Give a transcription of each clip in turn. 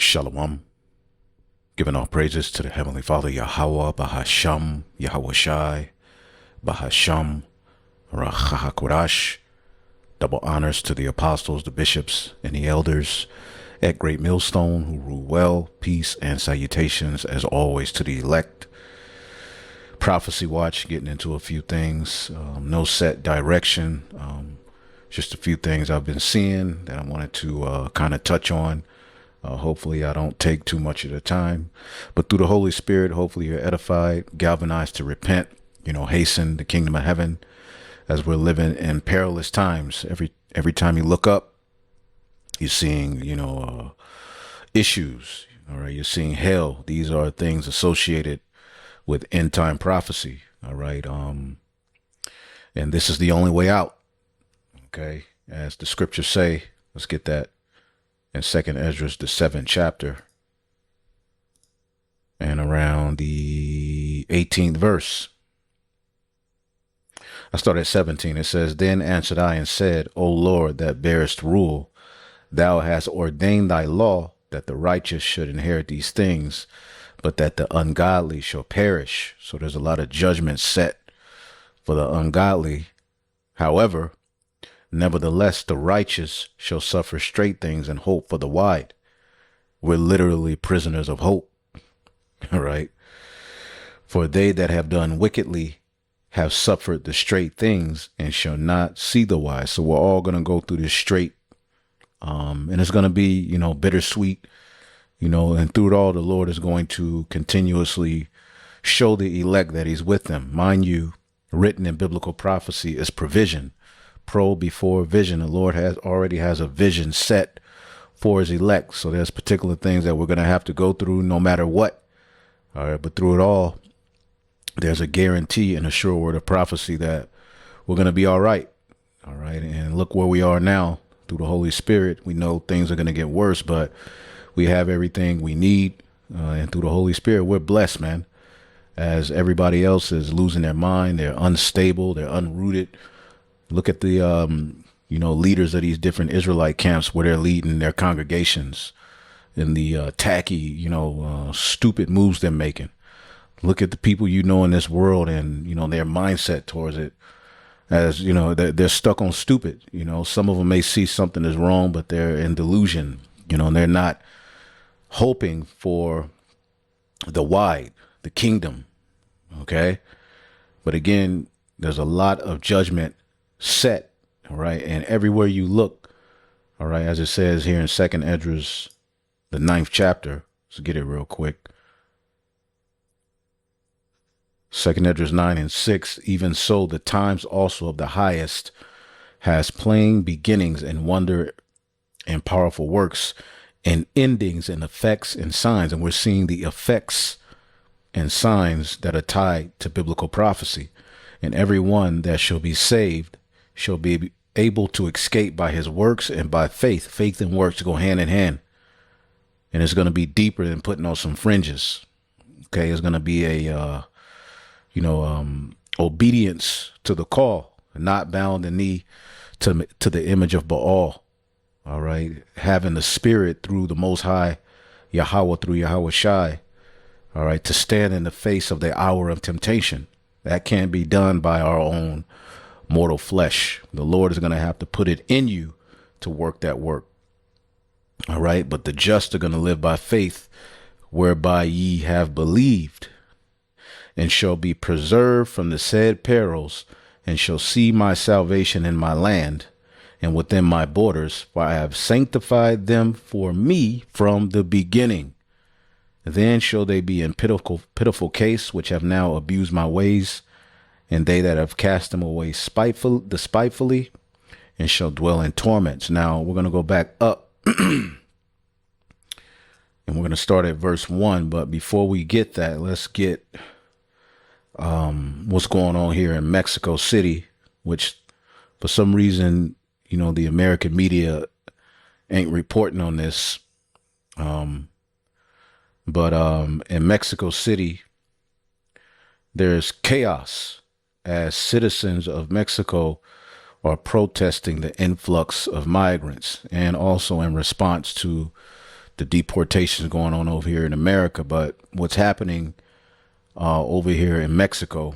Shalom. Giving all praises to the Heavenly Father, Yahweh, Bahasham, Yahweh Shai, Bahasham, Rachahakodash. Double honors to the apostles, the bishops, and the elders at Great Millstone who rule well. Peace and salutations, as always, to the elect. Prophecy Watch, getting into a few things. No set direction. Just a few things I've been seeing that I wanted to kind of touch on. Hopefully I don't take too much of the time, but through the Holy Spirit, hopefully you're edified, galvanized to repent, hasten the kingdom of heaven as we're living in perilous times. Every time you look up, you're seeing, issues. All right. You're seeing hell. These are things associated with end time prophecy. All right. And this is the only way out. Okay. As the scriptures say, let's get that. In 2nd Ezra, the 7th chapter, and around the 18th verse. I start at 17. It says, Then answered I and said, O Lord, that bearest rule, thou hast ordained thy law that the righteous should inherit these things, but that the ungodly shall perish. So there's a lot of judgment set for the ungodly. However, nevertheless, the righteous shall suffer straight things and hope for the wide. We're literally prisoners of hope. All right. For they that have done wickedly have suffered the straight things and shall not see the wise. So we're all going to go through this straight. And it's going to be, bittersweet, and through it all, the Lord is going to continuously show the elect that he's with them. Mind you, written in biblical prophecy is provision. Pro before vision. The Lord already has a vision set for his elect. So there's particular things that we're going to have to go through no matter what. All right. But through it all, there's a guarantee and a sure word of prophecy that we're going to be all right. All right. And look where we are now through the Holy Spirit. We know things are going to get worse, but we have everything we need. And through the Holy Spirit, we're blessed, man. As everybody else is losing their mind, they're unstable, they're unrooted. Look at the, leaders of these different Israelite camps where they're leading their congregations and the tacky, stupid moves they're making. Look at the people in this world and, their mindset towards it. As, they're stuck on stupid. Some of them may see something is wrong, but they're in delusion, and they're not hoping for the wide, the kingdom. Okay. But again, there's a lot of judgment set, all right, and everywhere you look, all right, as it says here in 2nd Ezra, the 9th chapter. Let's get it real quick. 2nd Ezra 9 and 6. Even so, the times also of the highest has plain beginnings and wonder and powerful works and endings and effects and signs. And we're seeing the effects and signs that are tied to biblical prophecy. And everyone that shall be saved shall be able to escape by his works and by faith. Faith and works go hand in hand. And it's going to be deeper than putting on some fringes. Okay. It's going to be a, obedience to the call, not bowing the knee to the image of Baal. All right. Having the spirit through the Most High, Yahweh, through Yahweh Shai. All right. To stand in the face of the hour of temptation. That can't be done by our own mortal flesh. The Lord is going to have to put it in you to work that work. All right. But the just are going to live by faith, whereby ye have believed, and shall be preserved from the said perils, and shall see my salvation in my land and within my borders, for I have sanctified them for me from the beginning. Then shall they be in pitiful case, which have now abused my ways, and they that have cast them away despitefully, and shall dwell in torments. Now we're going to go back up and we're going to start at verse 1. But before we get that, let's get what's going on here in Mexico City, which for some reason, the American media ain't reporting on this. But in Mexico City, there's chaos as citizens of Mexico are protesting the influx of migrants, and also in response to the deportations going on over here in America, but what's happening over here in Mexico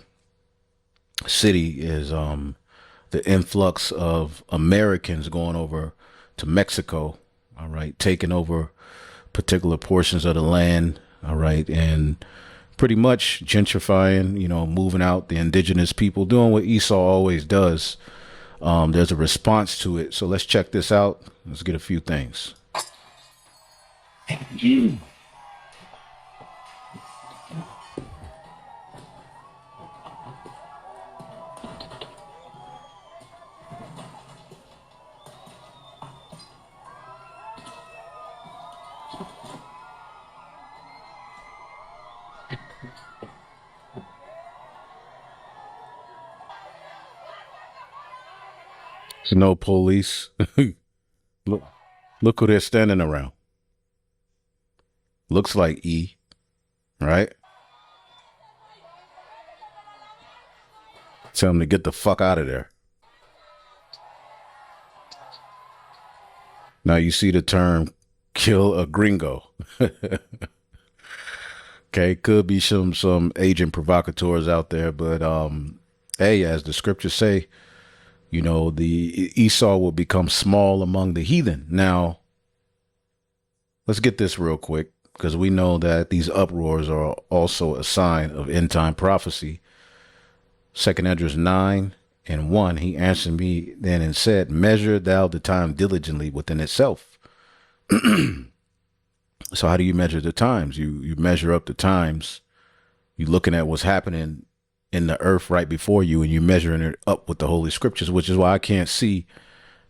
City is the influx of Americans going over to Mexico, all right, taking over particular portions of the land, all right, and pretty much gentrifying, moving out the indigenous people, doing what Esau always does. There's a response to it. So let's check this out. Let's get a few things. So no police. look, look who they're standing around. Looks like E, right? Tell them to get the fuck out of there. Now you see the term kill a gringo. Okay, could be some agent provocateurs out there, but hey, as the scriptures say, the Esau will become small among the heathen. Now, let's get this real quick, because we know that these uproars are also a sign of end time prophecy. 2 Esdras 9:1, he answered me then and said, measure thou the time diligently within itself. So how do you measure the times? You measure up the times. You're looking at what's happening in the earth right before you, and you're measuring it up with the Holy Scriptures, which is why I can't see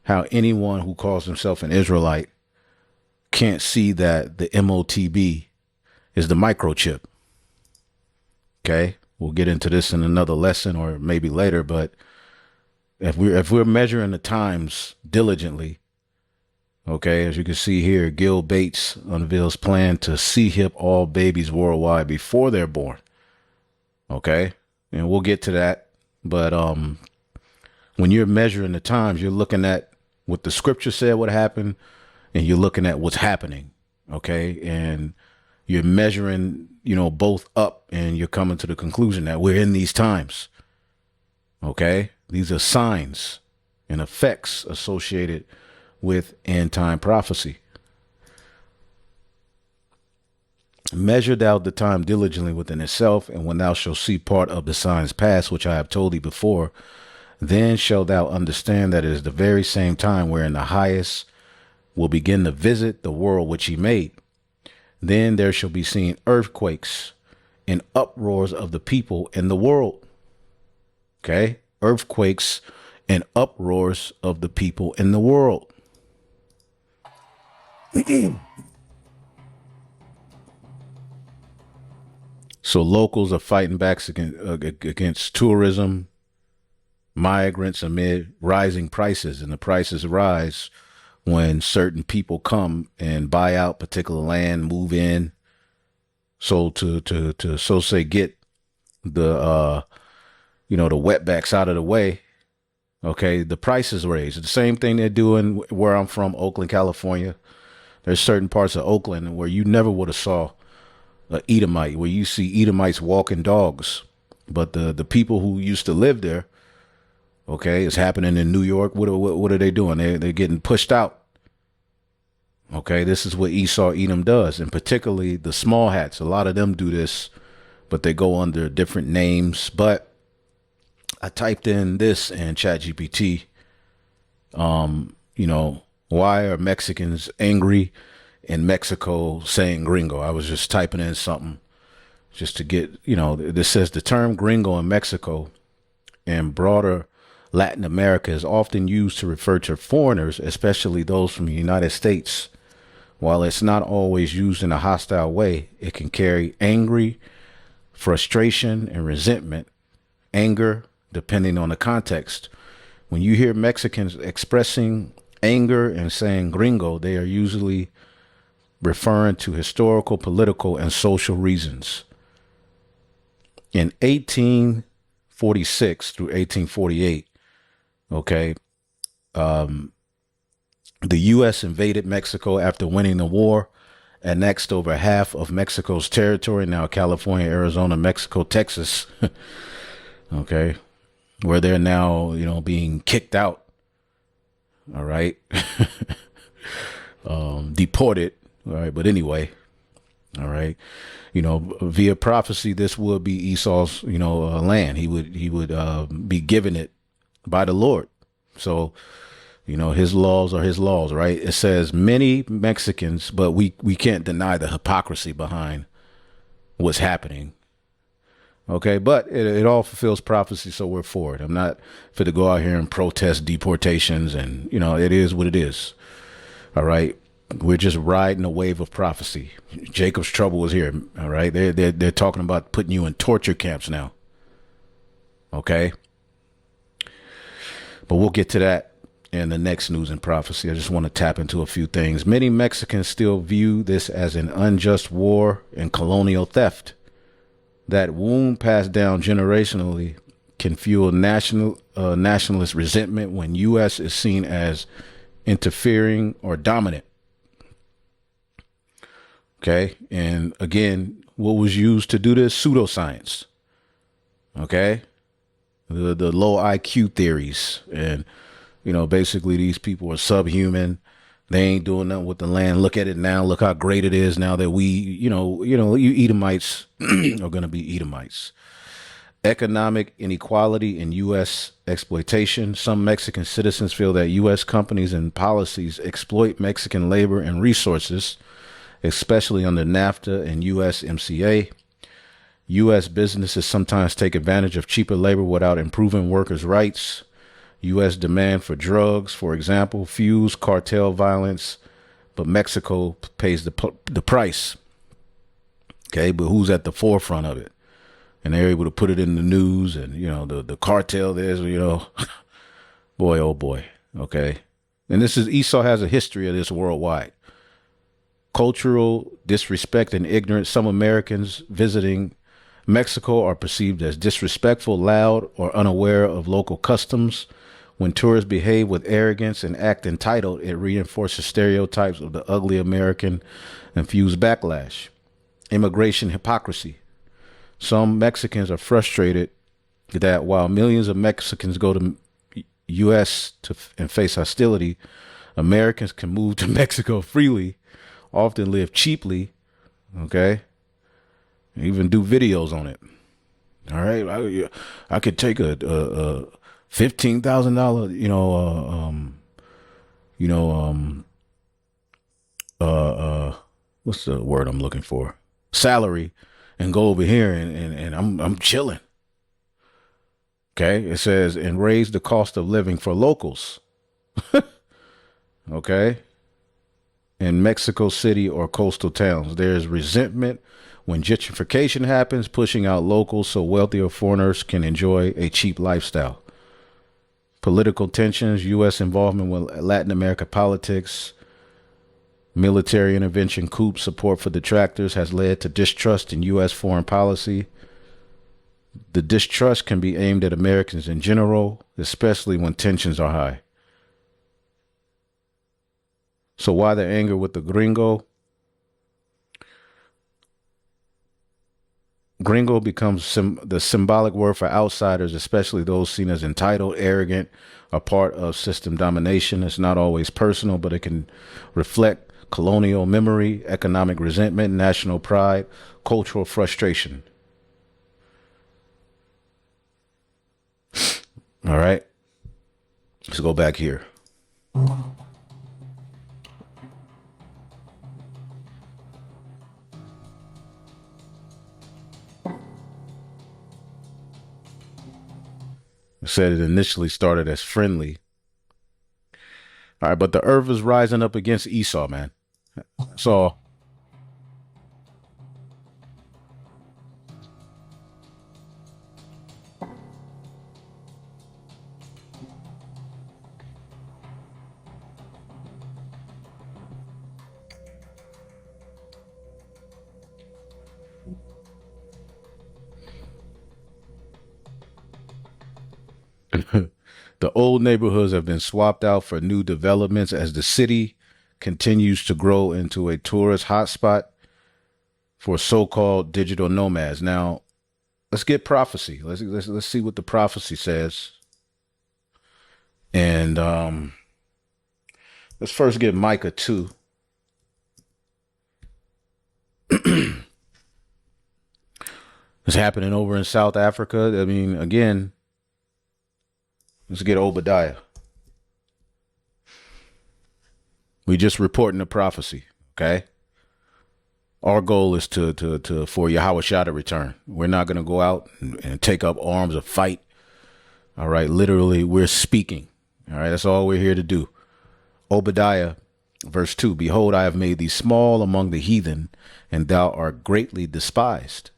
how anyone who calls himself an Israelite can't see that the MOTB is the microchip. Okay, we'll get into this in another lesson or maybe later, but if we're measuring the times diligently, okay, as you can see here, Gil Bates unveils plan to C-hip all babies worldwide before they're born. Okay, and we'll get to that. But when you're measuring the times, you're looking at what the scripture said would happen, and you're looking at what's happening. Okay, and you're measuring, both up, and you're coming to the conclusion that we're in these times. Okay, these are signs and effects associated with end time prophecy. Measure thou the time diligently within itself, and when thou shalt see part of the signs past, which I have told thee before, then shalt thou understand that it is the very same time wherein the highest will begin to visit the world which he made. Then there shall be seen earthquakes and uproars of the people in the world. Okay, earthquakes and uproars of the people in the world. So locals are fighting back against tourism, migrants amid rising prices, and the prices rise when certain people come and buy out particular land, move in. So to so say get the the wetbacks out of the way. Okay, the prices raise. It's the same thing they're doing where I'm from, Oakland, California. There's certain parts of Oakland where you never would have saw a Edomite, where you see Edomites walking dogs. But the people who used to live there, okay, it's happening in New York. What are they doing? They're getting pushed out. Okay, this is what Esau Edom does, and particularly the small hats. A lot of them do this, but they go under different names. But I typed in this in ChatGPT. Why are Mexicans angry in Mexico saying gringo? I was just typing in something just to get, this says the term gringo in Mexico and broader Latin America is often used to refer to foreigners, especially those from the United States. While it's not always used in a hostile way, it can carry angry, frustration, and resentment, anger, depending on the context. When you hear Mexicans expressing anger and saying gringo, they are usually referring to historical, political, and social reasons. In 1846 through 1848, okay, the U.S. invaded Mexico after winning the war annexed over half of Mexico's territory, now California, Arizona, Mexico, Texas, okay, where they're now, being kicked out, all right, deported, all right, but anyway, all right, via prophecy, this would be Esau's, land. He would be given it by the Lord. So, his laws are his laws, right? It says many Mexicans, but we can't deny the hypocrisy behind what's happening. Okay, but it all fulfills prophecy, so we're for it. I'm not for to go out here and protest deportations, and it is what it is. All right, we're just riding a wave of prophecy. Jacob's trouble is here. All right, they're talking about putting you in torture camps now. Okay, but we'll get to that in the next news and prophecy. I just want to tap into a few things. Many Mexicans still view this as an unjust war and colonial theft. That wound passed down generationally can fuel nationalist resentment when U.S. is seen as interfering or dominant. Okay. And again, what was used to do this? Pseudoscience. Okay. The low IQ theories. And, basically these people are subhuman. They ain't doing nothing with the land. Look at it now. Look how great it is now that we, you Edomites are going to be Edomites. Economic inequality and U.S. exploitation. Some Mexican citizens feel that U.S. companies and policies exploit Mexican labor and resources, especially under NAFTA and USMCA. U.S. businesses sometimes take advantage of cheaper labor without improving workers' rights. U.S. demand for drugs, for example, fuels cartel violence, but Mexico pays the price. Okay, but who's at the forefront of it? And they're able to put it in the news, and the cartel. There's boy, oh boy. Okay, and Esau has a history of this worldwide. Cultural disrespect and ignorance. Some Americans visiting Mexico are perceived as disrespectful, loud, or unaware of local customs. When tourists behave with arrogance and act entitled, it reinforces stereotypes of the ugly American and fuels backlash. Immigration hypocrisy. Some Mexicans are frustrated that while millions of Mexicans go to U.S. and face hostility, Americans can move to Mexico freely, often live cheaply, okay, and even do videos on it. All right, I could take a $15,000, what's the word I'm looking for? Salary, and go over here and I'm chilling. Okay, it says and raise the cost of living for locals. Okay, in Mexico City or coastal towns, there's resentment when gentrification happens, pushing out locals so wealthier foreigners can enjoy a cheap lifestyle. Political tensions, U.S. involvement with Latin America politics, military intervention, coups, support for detractors has led to distrust in U.S. foreign policy. The distrust can be aimed at Americans in general, especially when tensions are high. So why the anger with the gringo? Gringo becomes the symbolic word for outsiders, especially those seen as entitled, arrogant, or part of system domination. It's not always personal, but it can reflect colonial memory, economic resentment, national pride, cultural frustration. All right, let's go back here. It said it initially started as friendly. All right, but the earth is rising up against Esau, man. So the old neighborhoods have been swapped out for new developments as the city continues to grow into a tourist hotspot for so-called digital nomads. Now, let's get prophecy. Let's see what the prophecy says. And let's first get Micah 2. It's happening over in South Africa. I mean, again, let's get Obadiah. We just reporting the prophecy, okay? Our goal is to for Yahweh Shah to return. We're not going to go out and take up arms or fight. All right, literally, we're speaking. All right, that's all we're here to do. Obadiah, verse 2, behold, I have made thee small among the heathen, and thou art greatly despised.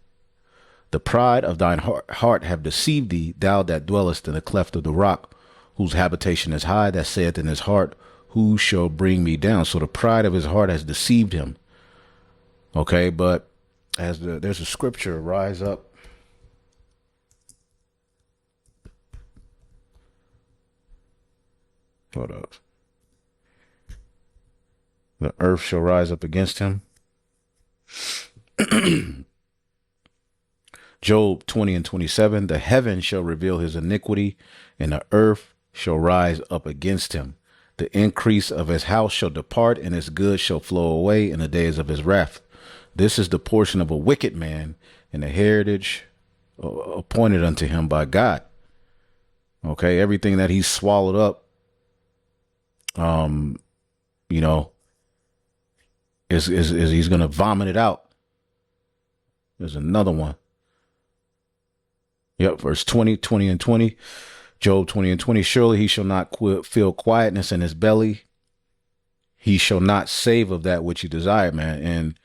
The pride of thine heart have deceived thee, thou that dwellest in the cleft of the rock, whose habitation is high, that saith in his heart, who shall bring me down? So the pride of his heart has deceived him. Okay, but as there's a scripture, rise up. Hold up. The earth shall rise up against him. Job 20:27, the heaven shall reveal his iniquity, and the earth shall rise up against him. The increase of his house shall depart, and his goods shall flow away in the days of his wrath. This is the portion of a wicked man, and the heritage appointed unto him by God. Okay, everything that he's swallowed up, you know, is he's gonna vomit it out. There's another one. Yep, verse 20, 20 and 20. Job 20 and 20. Surely he shall not feel quietness in his belly. He shall not save of that which he desired, man. And,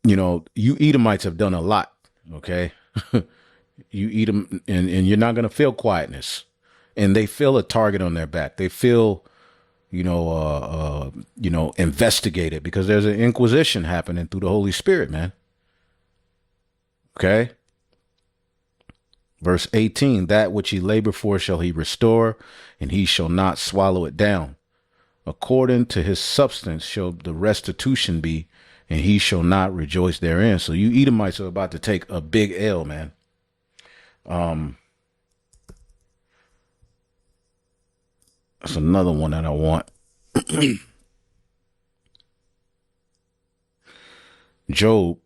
you know, you Edomites have done a lot, okay? You eat them, and you're not going to feel quietness. And they feel a target on their back. They feel, investigated, because there's an inquisition happening through the Holy Spirit, man. Okay? Verse 18, that which he labored for shall he restore, and he shall not swallow it down. According to his substance shall the restitution be, and he shall not rejoice therein. So you Edomites are about to take a big L, man. That's another one that I want. Job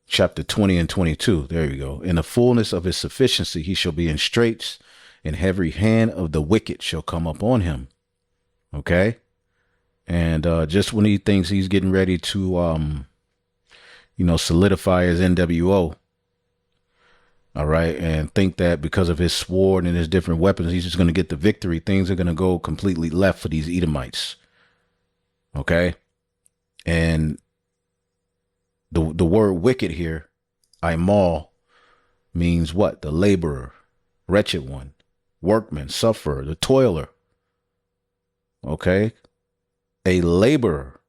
chapter 20 and 22. There you go. In the fullness of his sufficiency, he shall be in straits, and every hand of the wicked shall come upon him. Okay. And just when he thinks he's getting ready to, solidify his NWO. All right. And think that because of his sword and his different weapons, he's just going to get the victory. Things are going to go completely left for these Edomites. Okay. And the word wicked here, Imal, means what? The laborer, wretched one, workman, sufferer, the toiler. Okay. A laborer.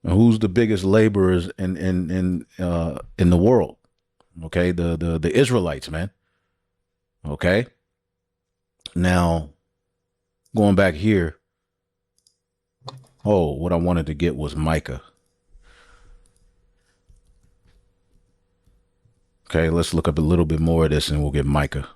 And who's the biggest laborers in the world? Okay. The Israelites, man. Okay. Now, going back here. Oh, what I wanted to get was Micah. Okay, let's look up a little bit more of this and we'll get Micah.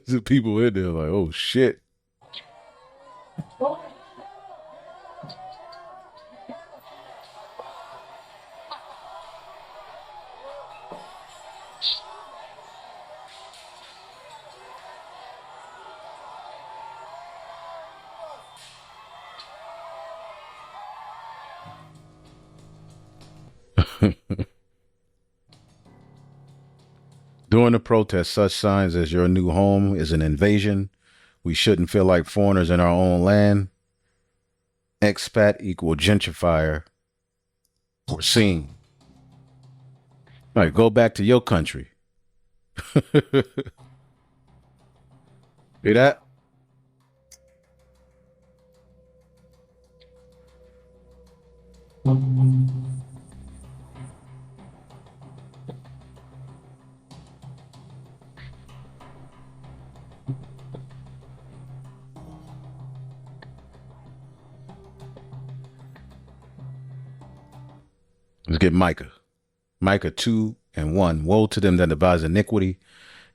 The people in there like, oh shit. During the protest, such signs as your new home is an invasion. We shouldn't feel like foreigners in our own land. Expat equal gentrifier were seen. All right, go back to your country. See that? Let's get Micah. Micah 2:1. Woe to them that devise iniquity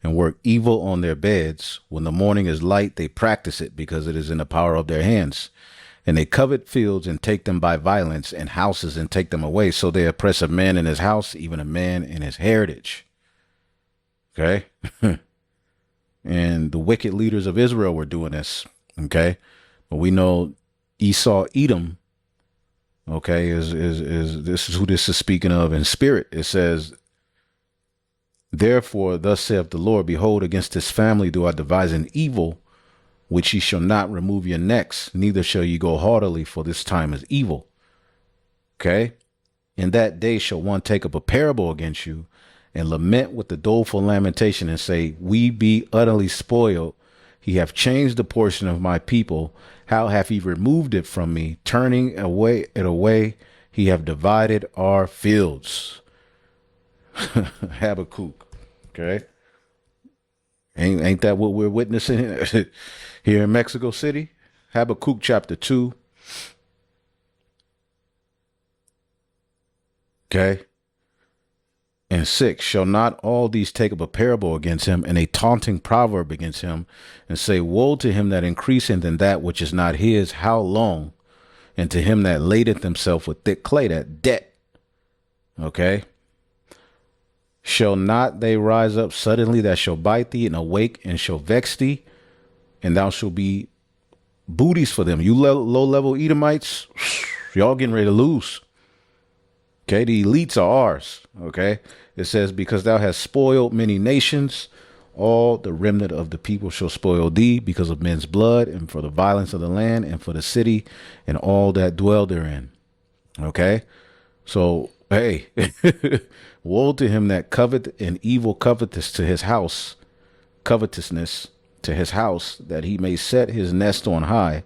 and work evil on their beds. When the morning is light, they practice it because it is in the power of their hands. And they covet fields and take them by violence, and houses and take them away. So they oppress a man in his house, even a man in his heritage. Okay. And the wicked leaders of Israel were doing this. Okay. But we know Esau, Edom, okay, is this is who this is speaking of in spirit. It says, therefore, thus saith the Lord, behold, against this family do I devise an evil, which ye shall not remove your necks, neither shall ye go haughtily, for this time is evil. Okay. In that day shall one take up a parable against you and lament with the doleful lamentation and say, we be utterly spoiled. He hath changed the portion of my people. How hath he removed it from me? Turning away, he have divided our fields. Habakkuk. Okay. Ain't that what we're witnessing here in Mexico City? Habakkuk chapter 2. Okay. And 6, shall not all these take up a parable against him and a taunting proverb against him and say, woe to him that increaseth in that which is not his, how long? And to him that ladeth himself with thick clay, that debt. Okay. Shall not they rise up suddenly that shall bite thee and awake and shall vex thee? And thou shalt be booties for them. You low level Edomites, y'all getting ready to lose. Okay, the elites are ours. Okay, it says, because thou hast spoiled many nations, all the remnant of the people shall spoil thee because of men's blood and for the violence of the land and for the city and all that dwell therein. Okay, so hey, woe to him that covet an evil covetousness to his house, that he may set his nest on high,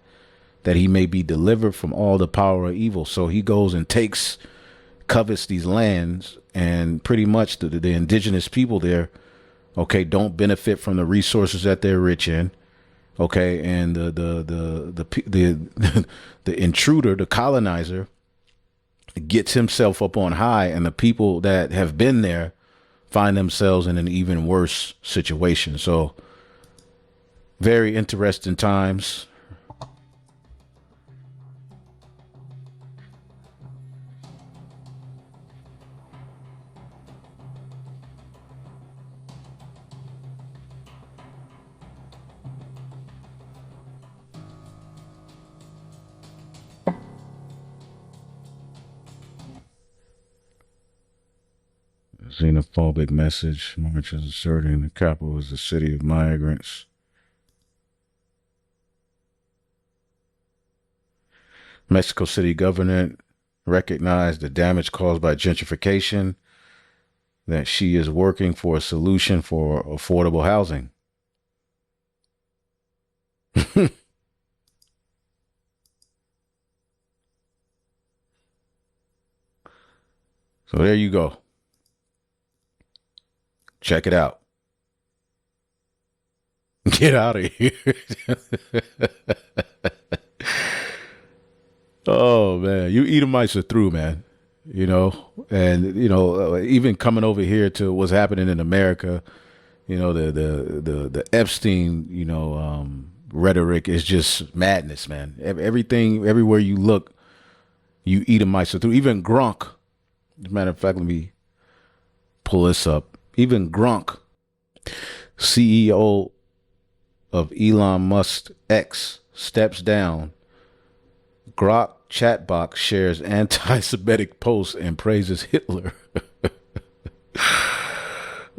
that he may be delivered from all the power of evil. So he goes and covets these lands, and pretty much the indigenous people there, okay, don't benefit from the resources that they're rich in. Okay, and the intruder, the colonizer, gets himself up on high, and the people that have been there find themselves in an even worse situation. So very interesting times. Xenophobic message. Marches asserting the capital is the city of migrants. Mexico City government recognized the damage caused by gentrification, that she is working for a solution for affordable housing. So there you go. Check it out. Get out of here. Oh, man. You Edomites are through, man. You know, and, you know, even coming over here to what's happening in America, you know, the Epstein, you know, rhetoric is just madness, man. Everything, everywhere you look, you Edomites are through. Even Gronk. As a matter of fact, let me pull this up. Even Gronk, CEO of Elon Musk X, steps down. Grok chatbot shares anti-Semitic posts and praises Hitler.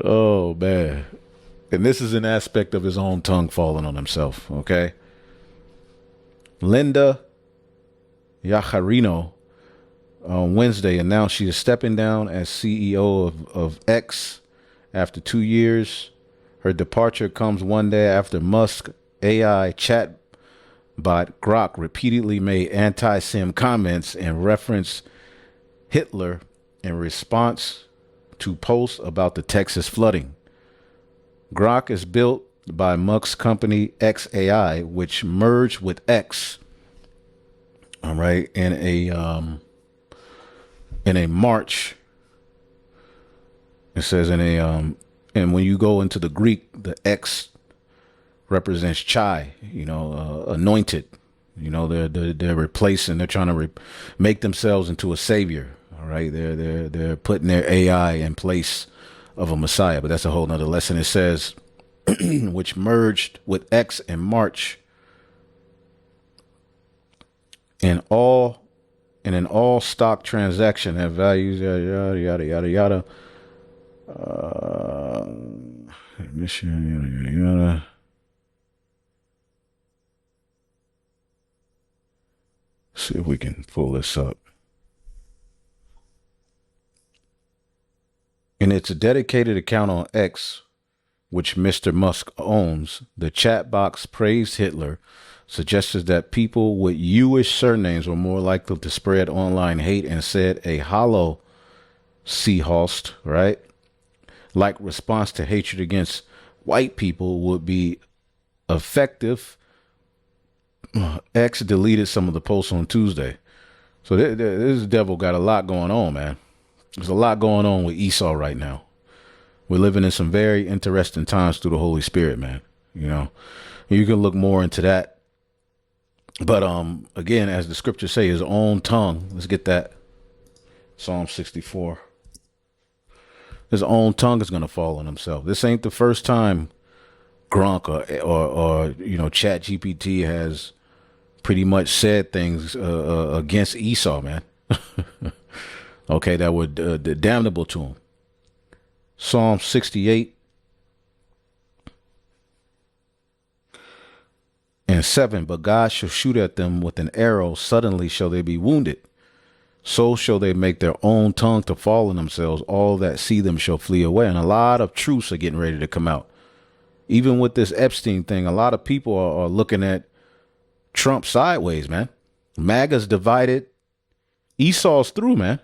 Oh man. And this is an aspect of his own tongue falling on himself. Okay. Linda Yacharino on Wednesday announced she is stepping down as CEO of X after 2 years. Her departure comes one day after Musk AI chatbot Grok repeatedly made anti-Sim comments and referenced Hitler in response to posts about the Texas flooding. Grok is built by Musk's company XAI, which merged with X. All right, in a March. It says and when you go into the Greek, the X represents chai, anointed. They're replacing. They're trying to make themselves into a savior. All right, they're putting their AI in place of a Messiah, but that's a whole nother lesson. It says, which merged with X in March, in an all stock transaction that values yada yada yada yada mission yada yada. See if we can pull this up. And it's a dedicated account on X, which Mr. Musk owns. The chat box praised Hitler, suggested that people with Jewish surnames were more likely to spread online hate, and said a hollow Seahorst, right? Like response to hatred against white people would be effective. X deleted some of the posts on Tuesday. So this devil got a lot going on, man. There's a lot going on with Esau right now. We're living in some very interesting times through the Holy Spirit, man. You can look more into that. But again, as the scriptures say, his own tongue. Let's get that. Psalm 64. His own tongue is going to fall on himself. This ain't the first time Gronk or Chat GPT has pretty much said things against Esau, man. Okay, that were damnable to him. Psalm 68 and 7. But God shall shoot at them with an arrow. Suddenly shall they be wounded. So shall they make their own tongue to fall on themselves. All that see them shall flee away. And a lot of truths are getting ready to come out. Even with this Epstein thing, a lot of people are looking at Trump sideways, man. MAGA's divided. Esau's through, man.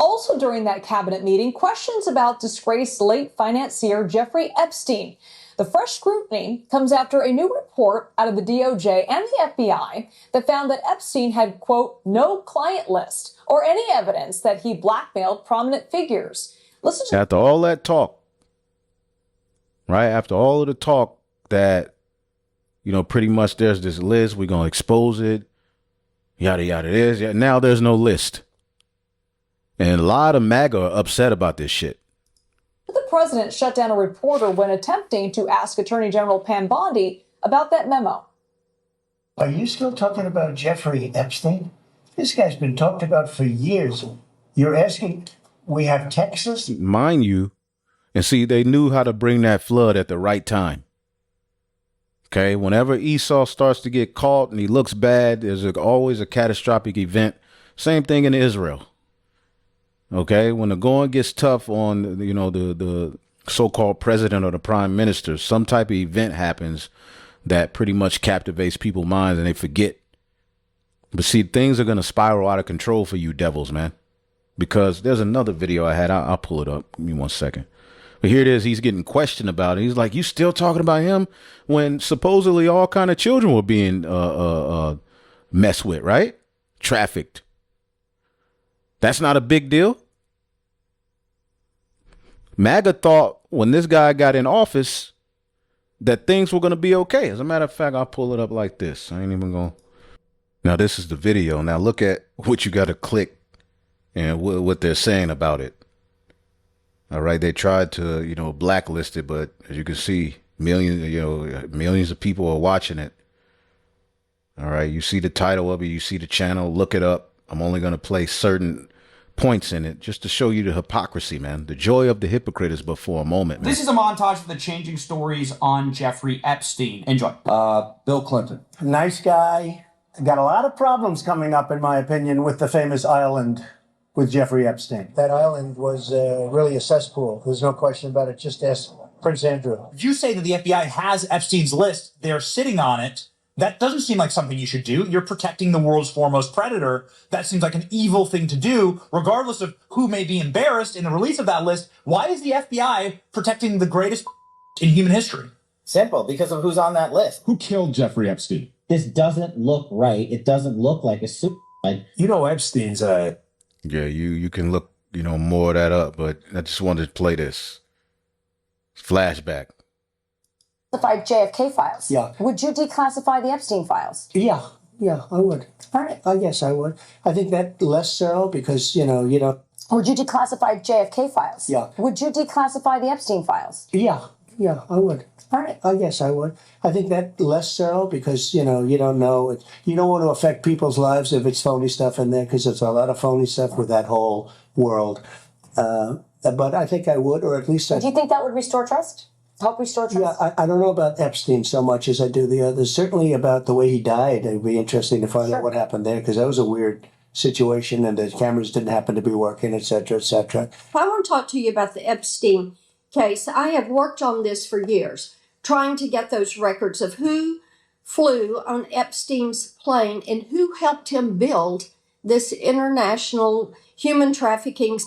Also during that cabinet meeting, questions about disgraced late financier Jeffrey Epstein. The fresh scrutiny comes after a new report out of the DOJ and the FBI that found that Epstein had, quote, no client list or any evidence that he blackmailed prominent figures. Listen to after all that talk, right? After all of the talk that, pretty much there's this list, we're going to expose it, yada, yada, it is. Now there's no list. And a lot of MAGA are upset about this shit. The president shut down a reporter when attempting to ask Attorney General Pam Bondi about that memo. Are you still talking about Jeffrey Epstein? This guy's been talked about for years. You're asking, we have Texas? Mind you, and see, they knew how to bring that flood at the right time. Okay, whenever Esau starts to get caught and he looks bad, there's always a catastrophic event. Same thing in Israel. Okay, when the going gets tough on, the so-called president or the prime minister, some type of event happens that pretty much captivates people's minds and they forget. But see, things are going to spiral out of control for you devils, man. Because there's another video I had. I'll pull it up. Give me 1 second. But here it is. He's getting questioned about it. He's like, you still talking about him when supposedly all kind of children were being messed with, right? Trafficked. That's not a big deal. MAGA thought when this guy got in office that things were going to be okay. As a matter of fact, I'll pull it up like this. I ain't even going to. Now, this is the video. Now, look at what you got to click and what they're saying about it. All right. They tried to, blacklist it, but as you can see, millions of people are watching it. All right. You see the title of it. You see the channel. Look it up. I'm only going to play certain points in it just to show you the hypocrisy, man. The joy of the hypocrite is but for a moment, man. This is a montage of the changing stories on Jeffrey Epstein. Enjoy. Bill Clinton. Nice guy. Got a lot of problems coming up, in my opinion, with the famous island with Jeffrey Epstein. That island was really a cesspool. There's no question about it. Just ask Prince Andrew. If you say that the FBI has Epstein's list, they're sitting on it, that doesn't seem like something you should do. You're protecting the world's foremost predator. That seems like an evil thing to do, regardless of who may be embarrassed in the release of that list. Why is the FBI protecting the greatest in human history? Simple, because of who's on that list. Who killed Jeffrey Epstein? This doesn't look right. It doesn't look like a suicide. You know, Epstein's Yeah, you can look, more of that up, but I just wanted to play this. Flashback. Declassified JFK files. Yeah. Would you declassify the Epstein files? Yeah, I would. All right. Yes, I would. I think that less so because, you don't. Would you declassify JFK files? Yeah. Would you declassify the Epstein files? Yeah, I would. All right. Yes, I would. I think that less so because, you don't know. You don't want to affect people's lives if it's phony stuff in there because there's a lot of phony stuff with that whole world. But I think I would, or at least I... Do you think that would restore trust? Help restore trust? Yeah, I don't know about Epstein so much as I do the others. Certainly about the way he died. It'd be interesting to find out what happened there because that was a weird situation and the cameras didn't happen to be working, et cetera, et cetera. I want to talk to you about the Epstein case. I have worked on this for years, trying to get those records of who flew on Epstein's plane and who helped him build this international human trafficking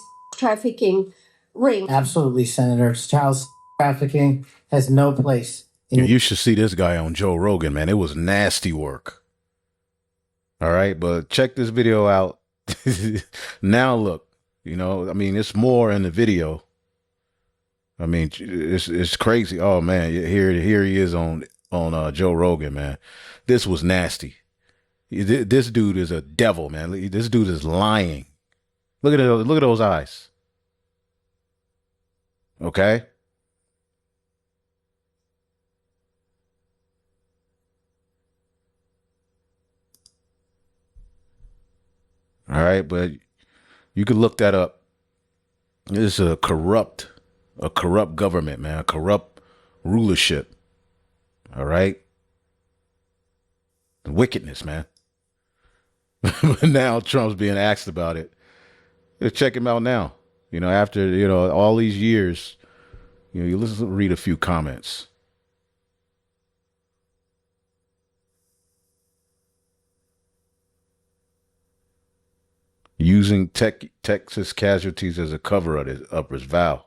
ring. Absolutely, Senator. Child trafficking has no place. You should see this guy on Joe Rogan, man. It was nasty work. All right, but check this video out. Now look, it's more in the video. It's crazy. Oh man, here he is on Joe Rogan, man. This was nasty. This dude is a devil, man. This dude is lying. Look at those eyes. Okay. All right, but you can look that up. This is a corrupt government, man, a corrupt rulership. All right. Wickedness, man. But now Trump's being asked about it. Check him out now. After, all these years, you read a few comments. Using Texas casualties as a cover of his vow.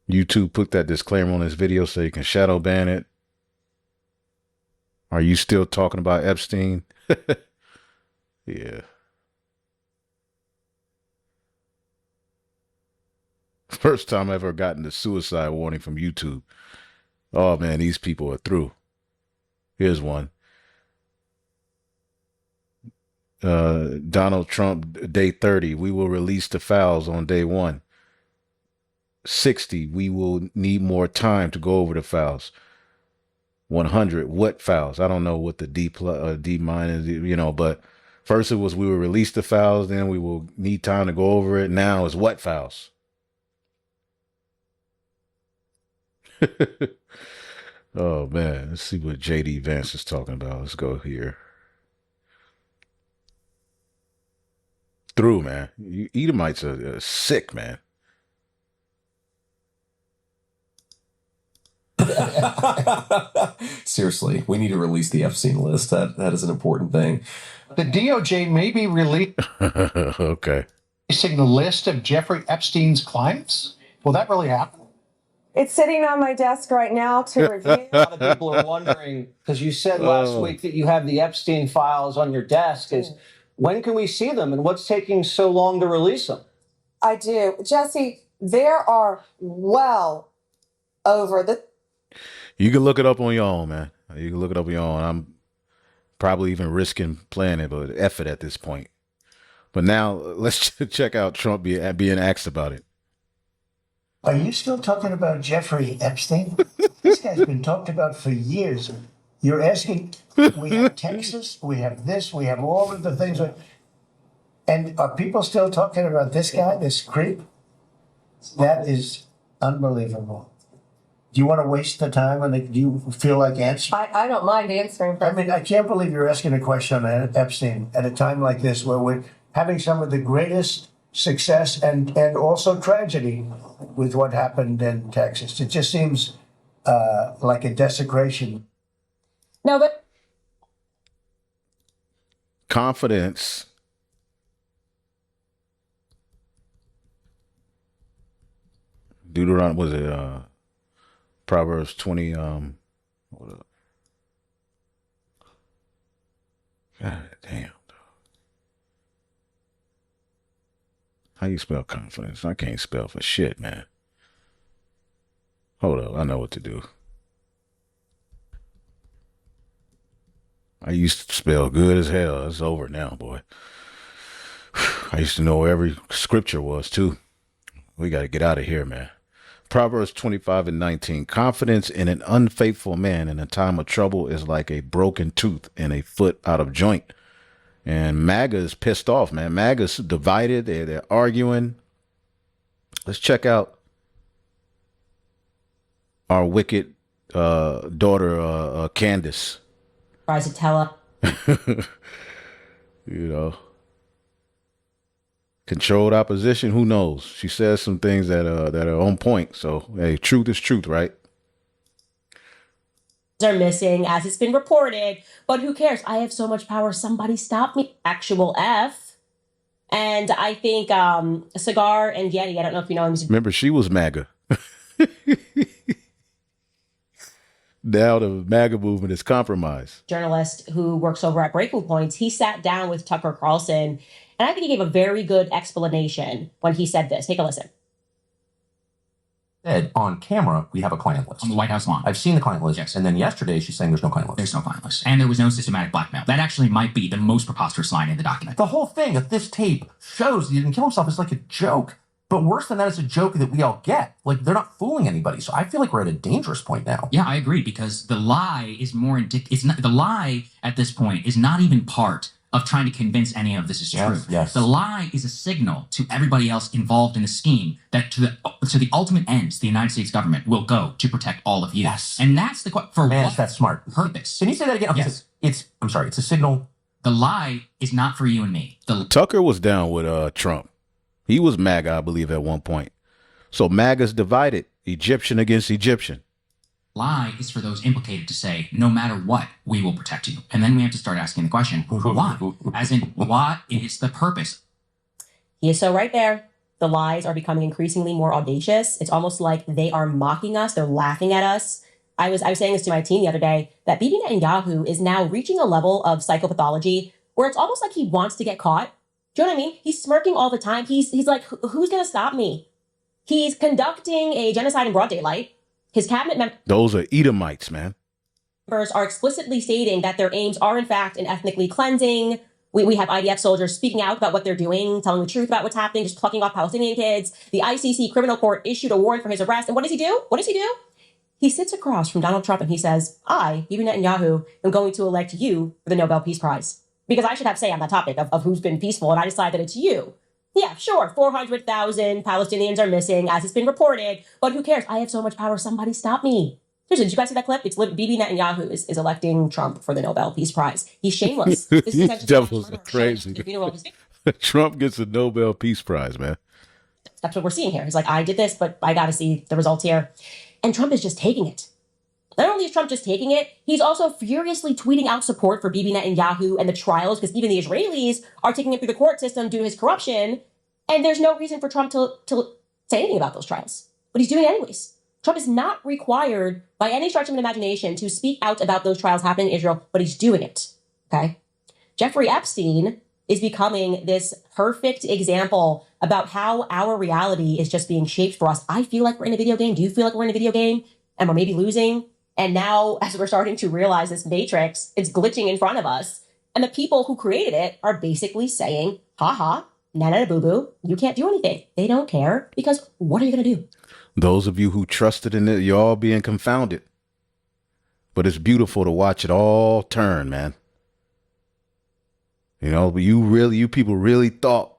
YouTube put that disclaimer on this video so you can shadow ban it. Are you still talking about Epstein? Yeah. First time I ever gotten the suicide warning from YouTube. Oh man, these people are through. Here's one. Donald Trump, day 30, we will release the files on day 1. 60, we will need more time to go over the files. 100, what files? I don't know what the D minus, but first it was we will release the files, then we will need time to go over it. Now it's what files? Oh man, let's see what JD Vance is talking about. Let's go here. THRU, man. You Edomites are sick, man. Seriously, we need to release the Epstein list. That is an important thing. The DOJ may be releasing Okay. the list of Jeffrey Epstein's clients. Will that really happen? It's sitting on my desk right now to review. A lot of people are wondering, because you said last week that you have the Epstein files on your desk, is when can we see them and what's taking so long to release them? I do. Jesse, there are well over the... You can look it up on your own, man. You can look it up on your own. I'm probably even risking playing it, but F it at this point. But now let's check out Trump being asked about it. Are you still talking about Jeffrey Epstein? This guy's been talked about for years. You're asking, we have Texas, we have this, we have all of the things. And are people still talking about this guy, this creep? That is unbelievable. Do you want to waste the time and do you feel like answering? I don't mind answering. I mean, I can't believe you're asking a question on Epstein at a time like this where we're having some of the greatest success and also tragedy with what happened in Texas. It just seems like a desecration. No, but Confidence. Deuteronomy, was it Proverbs 20, hold up. God damn. How you spell confidence? I can't spell for shit, man. Hold up, I know what to do. I used to spell good as hell. It's over now, boy. I used to know where every scripture was, too. We got to get out of here, man. Proverbs 25:19. Confidence in an unfaithful man in a time of trouble is like a broken tooth and a foot out of joint. And MAGA is pissed off, man. MAGA's divided. They're arguing. Let's check out our wicked daughter, Candace. Tries to tell You know, controlled opposition. Who knows? She says some things that are on point. So, hey, truth is truth, right? are missing, as it's been reported, but who cares? I have so much power. Somebody stop me. Actual F. And I think Cigar and Yeti, I don't know if you know him. Remember, she was MAGA. Now the MAGA movement is compromised. Journalist who works over at Breaking Points, he sat down with Tucker Carlson, and I think he gave a very good explanation when he said this. Take a listen. Said on camera, we have a client list. On the White House lawn. I've seen the client list. Yes. And then yesterday, she's saying there's no client list. There's no client list. And there was no systematic blackmail. That actually might be the most preposterous line in the document. The whole thing of this tape shows that he didn't kill himself is like a joke. But worse than that, it's a joke that we all get. Like, they're not fooling anybody. So I feel like we're at a dangerous point now. Yeah, I agree, because the lie is more it's not, the lie at this point is not even part of trying to convince any of this is true. Yes. The lie is a signal to everybody else involved in the scheme that to the ultimate ends the United States government will go to protect all of you. Yes. And that's the for Man, what that's smart. purpose? Can you say that again? Okay, Yes. I'm sorry, it's a signal. The lie is not for you and me. Tucker was down with Trump. He was MAGA, I believe, at one point. So MAGA's divided, Egyptian against Egyptian. Lie is for those implicated to say, no matter what, we will protect you. And then we have to start asking the question, why? As in, what is the purpose? He is so right there. The lies are becoming increasingly more audacious. It's almost like they are mocking us. They're laughing at us. I was saying this to my team the other day, that Bibi Netanyahu is now reaching a level of psychopathology where it's almost like he wants to get caught. Do you know what I mean? He's smirking all the time. He's like, who's going to stop me? He's conducting a genocide in broad daylight. His cabinet members... Those are Edomites, man. ...are explicitly stating that their aims are, in fact, in ethnically cleansing. We have IDF soldiers speaking out about what they're doing, telling the truth about what's happening, just plucking off Palestinian kids. The ICC criminal court issued a warrant for his arrest. And what does he do? What does he do? He sits across from Donald Trump and he says, I, Bibi Netanyahu, am going to elect you for the Nobel Peace Prize. Because I should have say on that topic of who's been peaceful, and I decide that it's you. Yeah, sure, 400,000 Palestinians are missing, as it's been reported, but who cares? I have so much power, somebody stop me. Seriously, did you guys see that clip? It's Bibi Netanyahu is electing Trump for the Nobel Peace Prize. He's shameless. This is devils are crazy. Trump gets a Nobel Peace Prize, man. That's what we're seeing here. He's like, I did this, but I got to see the results here. And Trump is just taking it. Not only is Trump just taking it, he's also furiously tweeting out support for Bibi Netanyahu and the trials, because even the Israelis are taking it through the court system due to his corruption. And there's no reason for Trump to say anything about those trials. But he's doing it anyways. Trump is not required by any stretch of an imagination to speak out about those trials happening in Israel, but he's doing it. Okay? Jeffrey Epstein is becoming this perfect example about how our reality is just being shaped for us. I feel like we're in a video game. Do you feel like we're in a video game? And we're maybe losing? And now, as we're starting to realize this matrix, it's glitching in front of us. And the people who created it are basically saying, ha, na boo boo, you can't do anything. They don't care, because what are you going to do? Those of you who trusted in it, you're all being confounded. but it's beautiful to watch it all turn, man. You know, but you people really thought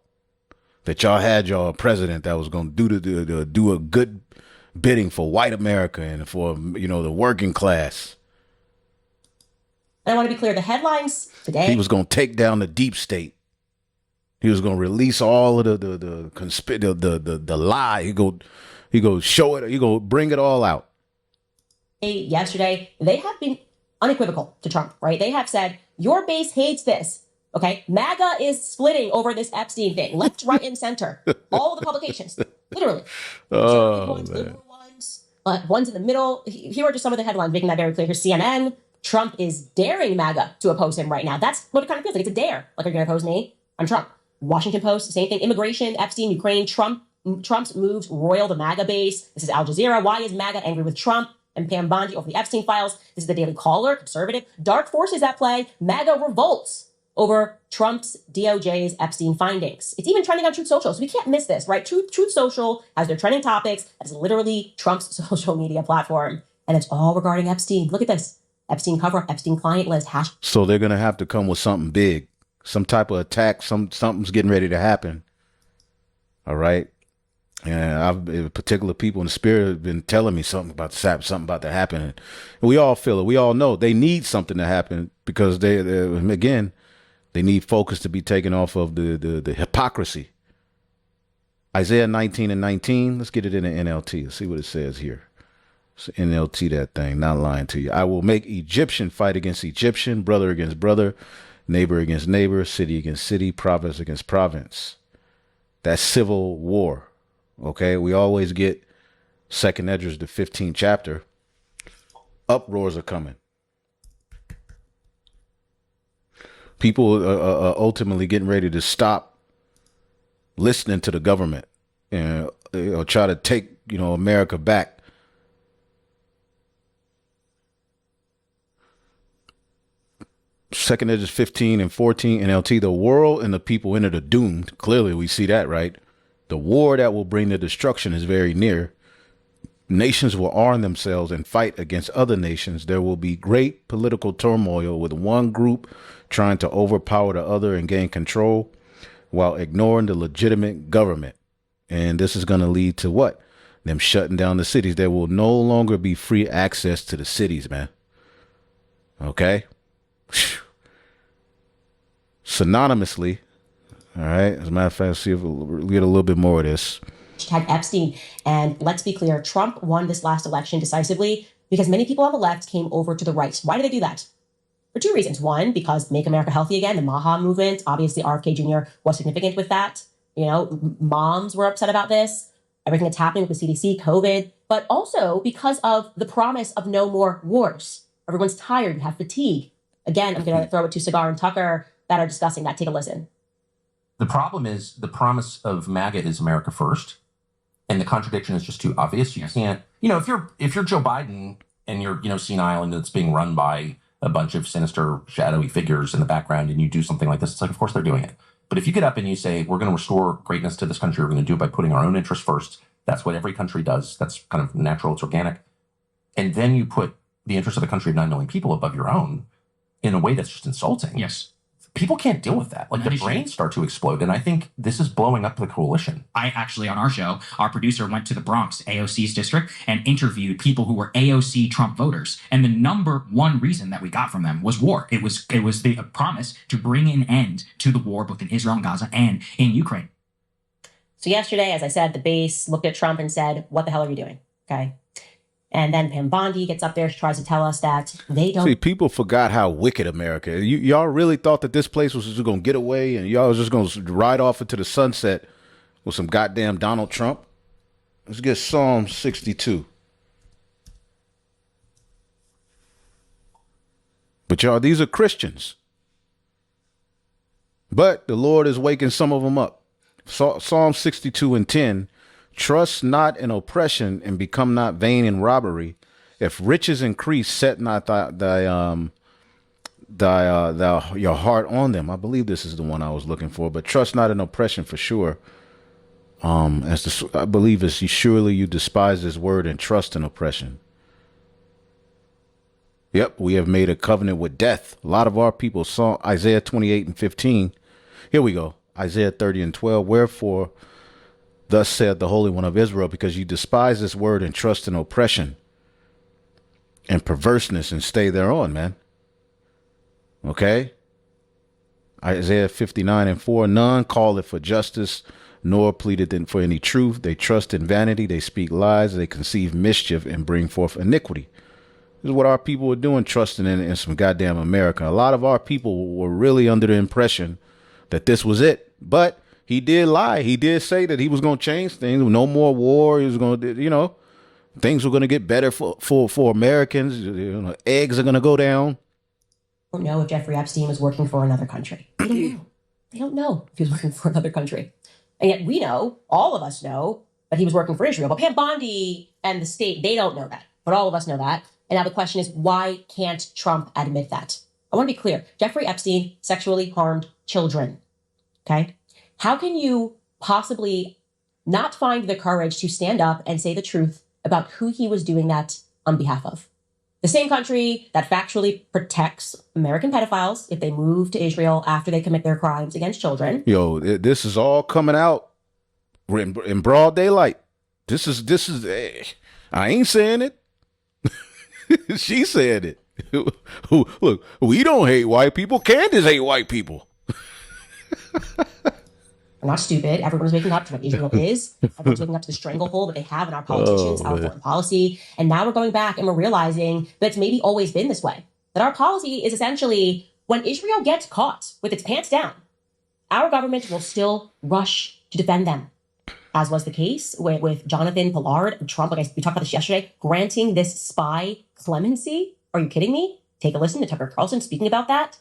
that y'all had y'all president that was going to do a good bidding for white America and for, you know, the working class. And I want to be clear, the headlines today. He was going to take down the deep state. He was going to release all of the lie. He go show it. He go bring it all out. Yesterday, they have been unequivocal to Trump, right? They have said, your base hates this. Okay, MAGA is splitting over this Epstein thing, left, right, and center. All of the publications, literally. Ones, liberal ones in the middle. Here are just some of the headlines making that very clear. Here's CNN. Trump is daring MAGA to oppose him right now. That's what it kind of feels like. It's a dare. Like, are you going to oppose me? I'm Trump. Washington Post, same thing. Immigration, Epstein, Ukraine. Trump's moves roil the MAGA base. This is Al Jazeera. Why is MAGA angry with Trump and Pam Bondi over the Epstein files? This is the Daily Caller, conservative. Dark forces at play. MAGA revolts over Trump's DOJ's Epstein findings. It's even trending on Truth Social, so we can't miss this, right? Truth Social has their trending topics. That is literally Trump's social media platform, and it's all regarding Epstein. Look at this. Epstein cover-up, Epstein client list. So they're going to have to come with something big, some type of attack, something's getting ready to happen. All right? And particular people in the spirit have been telling me something about to happen. And we all feel it. We all know they need something to happen because they need focus to be taken off of the hypocrisy. Isaiah 19:19. Let's get it in the NLT. Let's see what it says here. It's NLT that thing, not lying to you. I will make Egyptian fight against Egyptian, brother against brother, neighbor against neighbor, city against city, province against province. That's civil war. Okay, we always get 2nd Esdras, the 15th chapter. Uproars are coming. People are ultimately getting ready to stop listening to the government and try to take, America back. Second Esdras 15 and 14 NLT, the world and the people in it are doomed. Clearly, we see that, right? The war that will bring the destruction is very near. Nations will arm themselves and fight against other nations. There will be great political turmoil with one group trying to overpower the other and gain control while ignoring the legitimate government. And this is going to lead to what? Them shutting down the cities. There will no longer be free access to the cities, man. Okay? Synonymously, all right, as a matter of fact, see if we'll get a little bit more of this. Epstein. And let's be clear, Trump won this last election decisively because many people on the left came over to the right. Why did they do that? For two reasons. One, because Make America Healthy Again, the MAHA movement, obviously RFK Jr. was significant with that. Moms were upset about this, everything that's happening with the CDC, COVID, but also because of the promise of no more wars. Everyone's tired, you have fatigue. Again, I'm going to throw it to Cigar and Tucker that are discussing that. Take a listen. The problem is the promise of MAGA is America first. And the contradiction is just too obvious. You can't, if you're Joe Biden and you're, senile and it's being run by a bunch of sinister, shadowy figures in the background and you do something like this, it's like, of course they're doing it. But if you get up and you say, we're going to restore greatness to this country, we're going to do it by putting our own interests first. That's what every country does. That's kind of natural. It's organic. And then you put the interests of the country of 9 million people above your own in a way that's just insulting. Yes. People can't deal with that. Like the brains start to explode. And I think this is blowing up the coalition. I actually, on our show, our producer went to the Bronx, AOC's district, and interviewed people who were AOC Trump voters. And the number one reason that we got from them was war. It was the promise to bring an end to the war, both in Israel and Gaza and in Ukraine. So yesterday, as I said, the base looked at Trump and said, what the hell are you doing? Okay. And then Pam Bondi gets up there, she tries to tell us that they don't. See, people forgot how wicked America is. Y'all really thought that this place was just going to get away and y'all was just going to ride off into the sunset with some goddamn Donald Trump? Let's get Psalm 62. But y'all, these are Christians. But the Lord is waking some of them up. Psalm 62 and 10. Trust not in oppression and become not vain in robbery. If riches increase, set not your heart on them. I believe this is the one I was looking for, but trust not in oppression for sure. I believe it's surely you despise this word and trust in oppression. Yep, we have made a covenant with death. A lot of our people saw Isaiah 28:15. Here we go. Isaiah 30:12. Wherefore, thus saith the Holy One of Israel, because you despise this word and trust in oppression and perverseness and stay thereon, man. Okay. Isaiah 59:4. None calleth for justice, nor pleaded for any truth. They trust in vanity. They speak lies. They conceive mischief and bring forth iniquity. This is what our people were doing, trusting in some goddamn America. A lot of our people were really under the impression that this was it. But he did lie. He did say that he was going to change things. No more war. He was going to, things were going to get better for Americans. Eggs are going to go down. Don't know if Jeffrey Epstein was working for another country. They don't know. They don't know if he was working for another country. And yet we know, all of us know, that he was working for Israel. But Pam Bondi and the state, they don't know that. But all of us know that. And now the question is, why can't Trump admit that? I want to be clear. Jeffrey Epstein sexually harmed children. Okay? How can you possibly not find the courage to stand up and say the truth about who he was doing that on behalf of? The same country that factually protects American pedophiles if they move to Israel after they commit their crimes against children. Yo, this is all coming out in broad daylight. This is. I ain't saying it. She said it. Look, we don't hate white people. Candace hate white people. We're not stupid. Everyone's waking up to what Israel is. Everyone's waking up to the stranglehold that they have in our politicians, our foreign policy. And now we're going back and we're realizing that it's maybe always been this way. That our policy is essentially, when Israel gets caught with its pants down, our government will still rush to defend them. As was the case with Jonathan Pollard and Trump, like we talked about this yesterday, granting this spy clemency. Are you kidding me? Take a listen to Tucker Carlson speaking about that.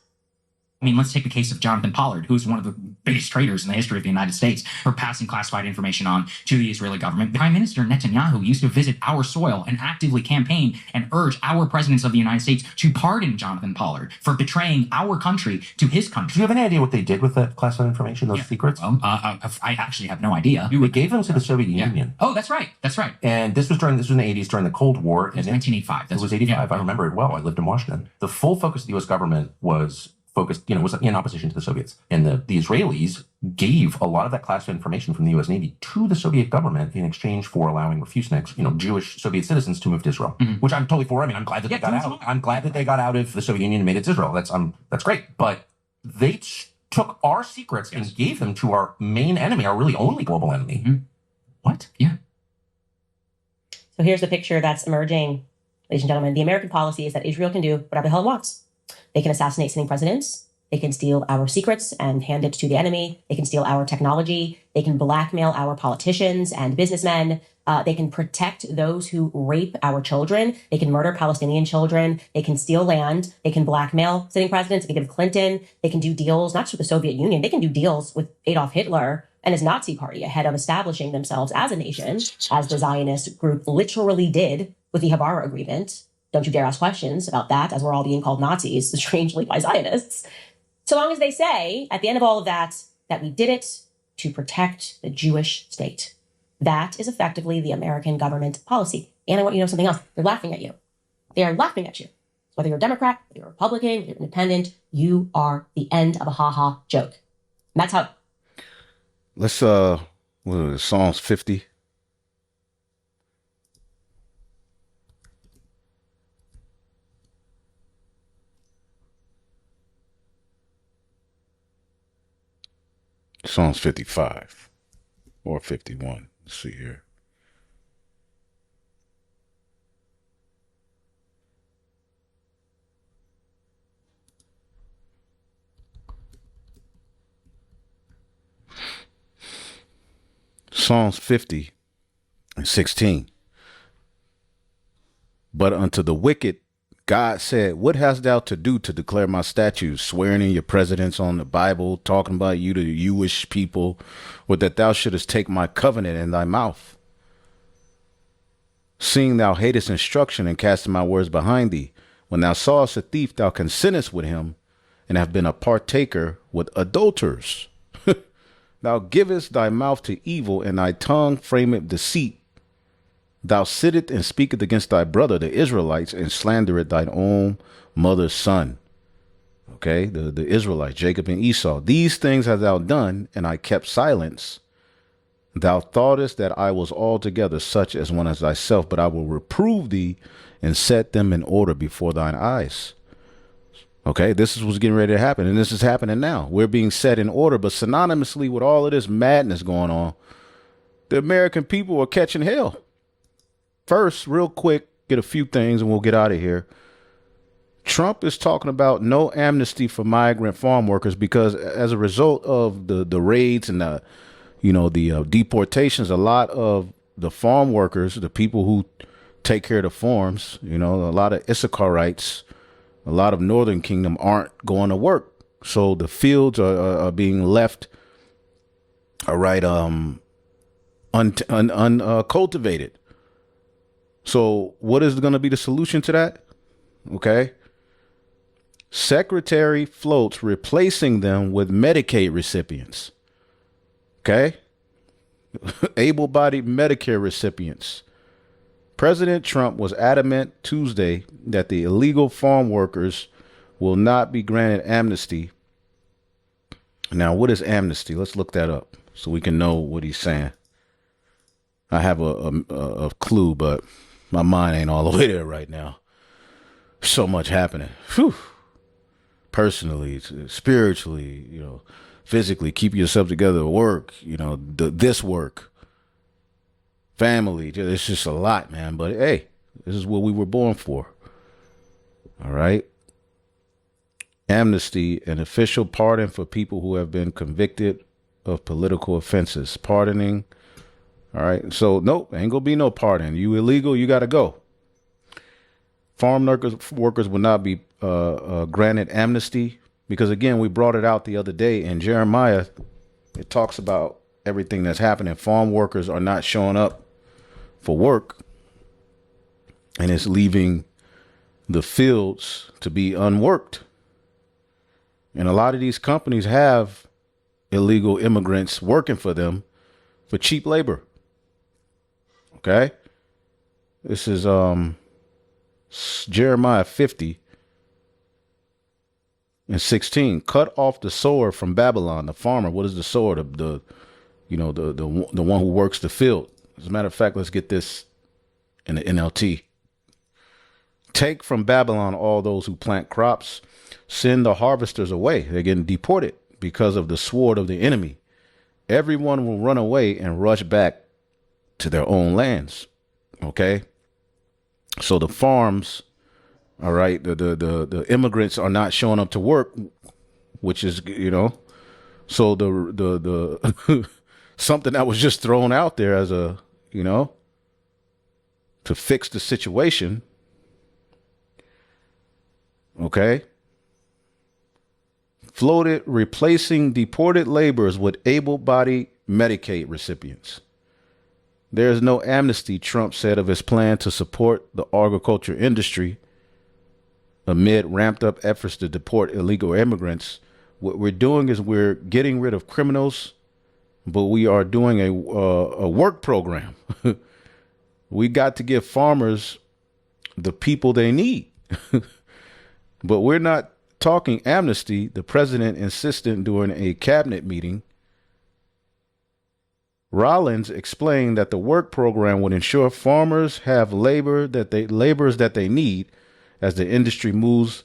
I mean, let's take the case of Jonathan Pollard, who's one of the biggest traitors in the history of the United States for passing classified information on to the Israeli government. Prime Minister Netanyahu used to visit our soil and actively campaign and urge our presidents of the United States to pardon Jonathan Pollard for betraying our country to his country. Do you have any idea what they did with that classified information, those secrets? Well, I actually have no idea. They gave them to the Soviet Union. Oh, that's right. That's right. And this was in the 80s during the Cold War. It was 1985. It was 85. I remember it well. I lived in Washington. The full focus of the U.S. government was was in opposition to the Soviets. And the Israelis gave a lot of that classified information from the U.S. Navy to the Soviet government in exchange for allowing refuseniks, Jewish Soviet citizens to move to Israel, which I'm totally for. I mean, I'm glad that they got out. I'm glad that they got out of the Soviet Union and made it to Israel. That's great. But they took our secrets and gave them to our main enemy, our really only global enemy. What? Yeah. So here's the picture that's emerging, ladies and gentlemen. The American policy is that Israel can do whatever the hell it wants. They can assassinate sitting presidents. They can steal our secrets and hand it to the enemy. They can steal our technology. They can blackmail our politicians and businessmen. They can protect those who rape our children. They can murder Palestinian children. They can steal land. They can blackmail sitting presidents. They can give Clinton. They can do deals, not just with the Soviet Union. They can do deals with Adolf Hitler and his Nazi party ahead of establishing themselves as a nation, as the Zionist group literally did with the Habar Agreement. Don't you dare ask questions about that, as we're all being called Nazis, strangely, by Zionists. So long as they say, at the end of all of that, that we did it to protect the Jewish state. That is effectively the American government policy. And I want you to know something else. They're laughing at you. They are laughing at you. Whether you're a Democrat, whether you're a Republican, whether you're independent, you are the end of a ha-ha joke. And that's how... Let's, what is it, Psalms 50. Psalms 55 or 51. Let's see here. Psalms 50 and 16. But unto the wicked God said, what hast thou to do to declare my statutes, swearing in your presidents on the Bible, talking about you to the Jewish people, or that thou shouldest take my covenant in thy mouth? Seeing thou hatest instruction and casting my words behind thee, when thou sawest a thief, thou consentest with him, and have been a partaker with adulterers. Thou givest thy mouth to evil, and thy tongue frameth deceit. Thou sittest and speakest against thy brother, the Israelites, and slanderest thine own mother's son. Okay, the Israelites, Jacob and Esau. These things hast thou done, and I kept silence. Thou thoughtest that I was altogether such as one as thyself, but I will reprove thee and set them in order before thine eyes. Okay, this is what's getting ready to happen, and this is happening now. We're being set in order, but synonymously with all of this madness going on, the American people are catching hell. First, real quick, get a few things and we'll get out of here. Trump is talking about no amnesty for migrant farm workers because as a result of the raids and the deportations, a lot of the farm workers, the people who take care of the farms, a lot of Issacharites, a lot of Northern Kingdom aren't going to work. So the fields are being left, uncultivated. So what is going to be the solution to that? Okay. Secretary floats replacing them with Medicaid recipients. Okay. Able-bodied Medicare recipients. President Trump was adamant Tuesday that the illegal farm workers will not be granted amnesty. Now, what is amnesty? Let's look that up so we can know what he's saying. I have a clue, but my mind ain't all the way there right now. So much happening. Whew. Personally, spiritually, physically, keep yourself together at work, this work. Family, it's just a lot, man. But hey, this is what we were born for. All right. Amnesty, an official pardon for people who have been convicted of political offenses. Pardoning. All right. So, nope, ain't gonna be no pardon. You illegal, you got to go. Farm workers will not be granted amnesty because, again, we brought it out the other day in Jeremiah. It talks about everything that's happening. Farm workers are not showing up for work, and it's leaving the fields to be unworked. And a lot of these companies have illegal immigrants working for them for cheap labor. Okay. This is Jeremiah 50:16. Cut off the sower from Babylon, the farmer. What is the sower? The one who works the field. As a matter of fact, let's get this in the NLT. Take from Babylon all those who plant crops. Send the harvesters away. They're getting deported because of the sword of the enemy. Everyone will run away and rush back to their own lands. Okay. So the farms, all right, the immigrants are not showing up to work, which is, so the something that was just thrown out there as a, to fix the situation. Okay. Floated replacing deported laborers with able-bodied Medicaid recipients. There is no amnesty, Trump said of his plan to support the agriculture industry amid ramped up efforts to deport illegal immigrants. What we're doing is we're getting rid of criminals, but we are doing a work program. We got to give farmers the people they need. But we're not talking amnesty, the president insisted during a cabinet meeting. Rollins explained that the work program would ensure farmers have laborers that they need as the industry moves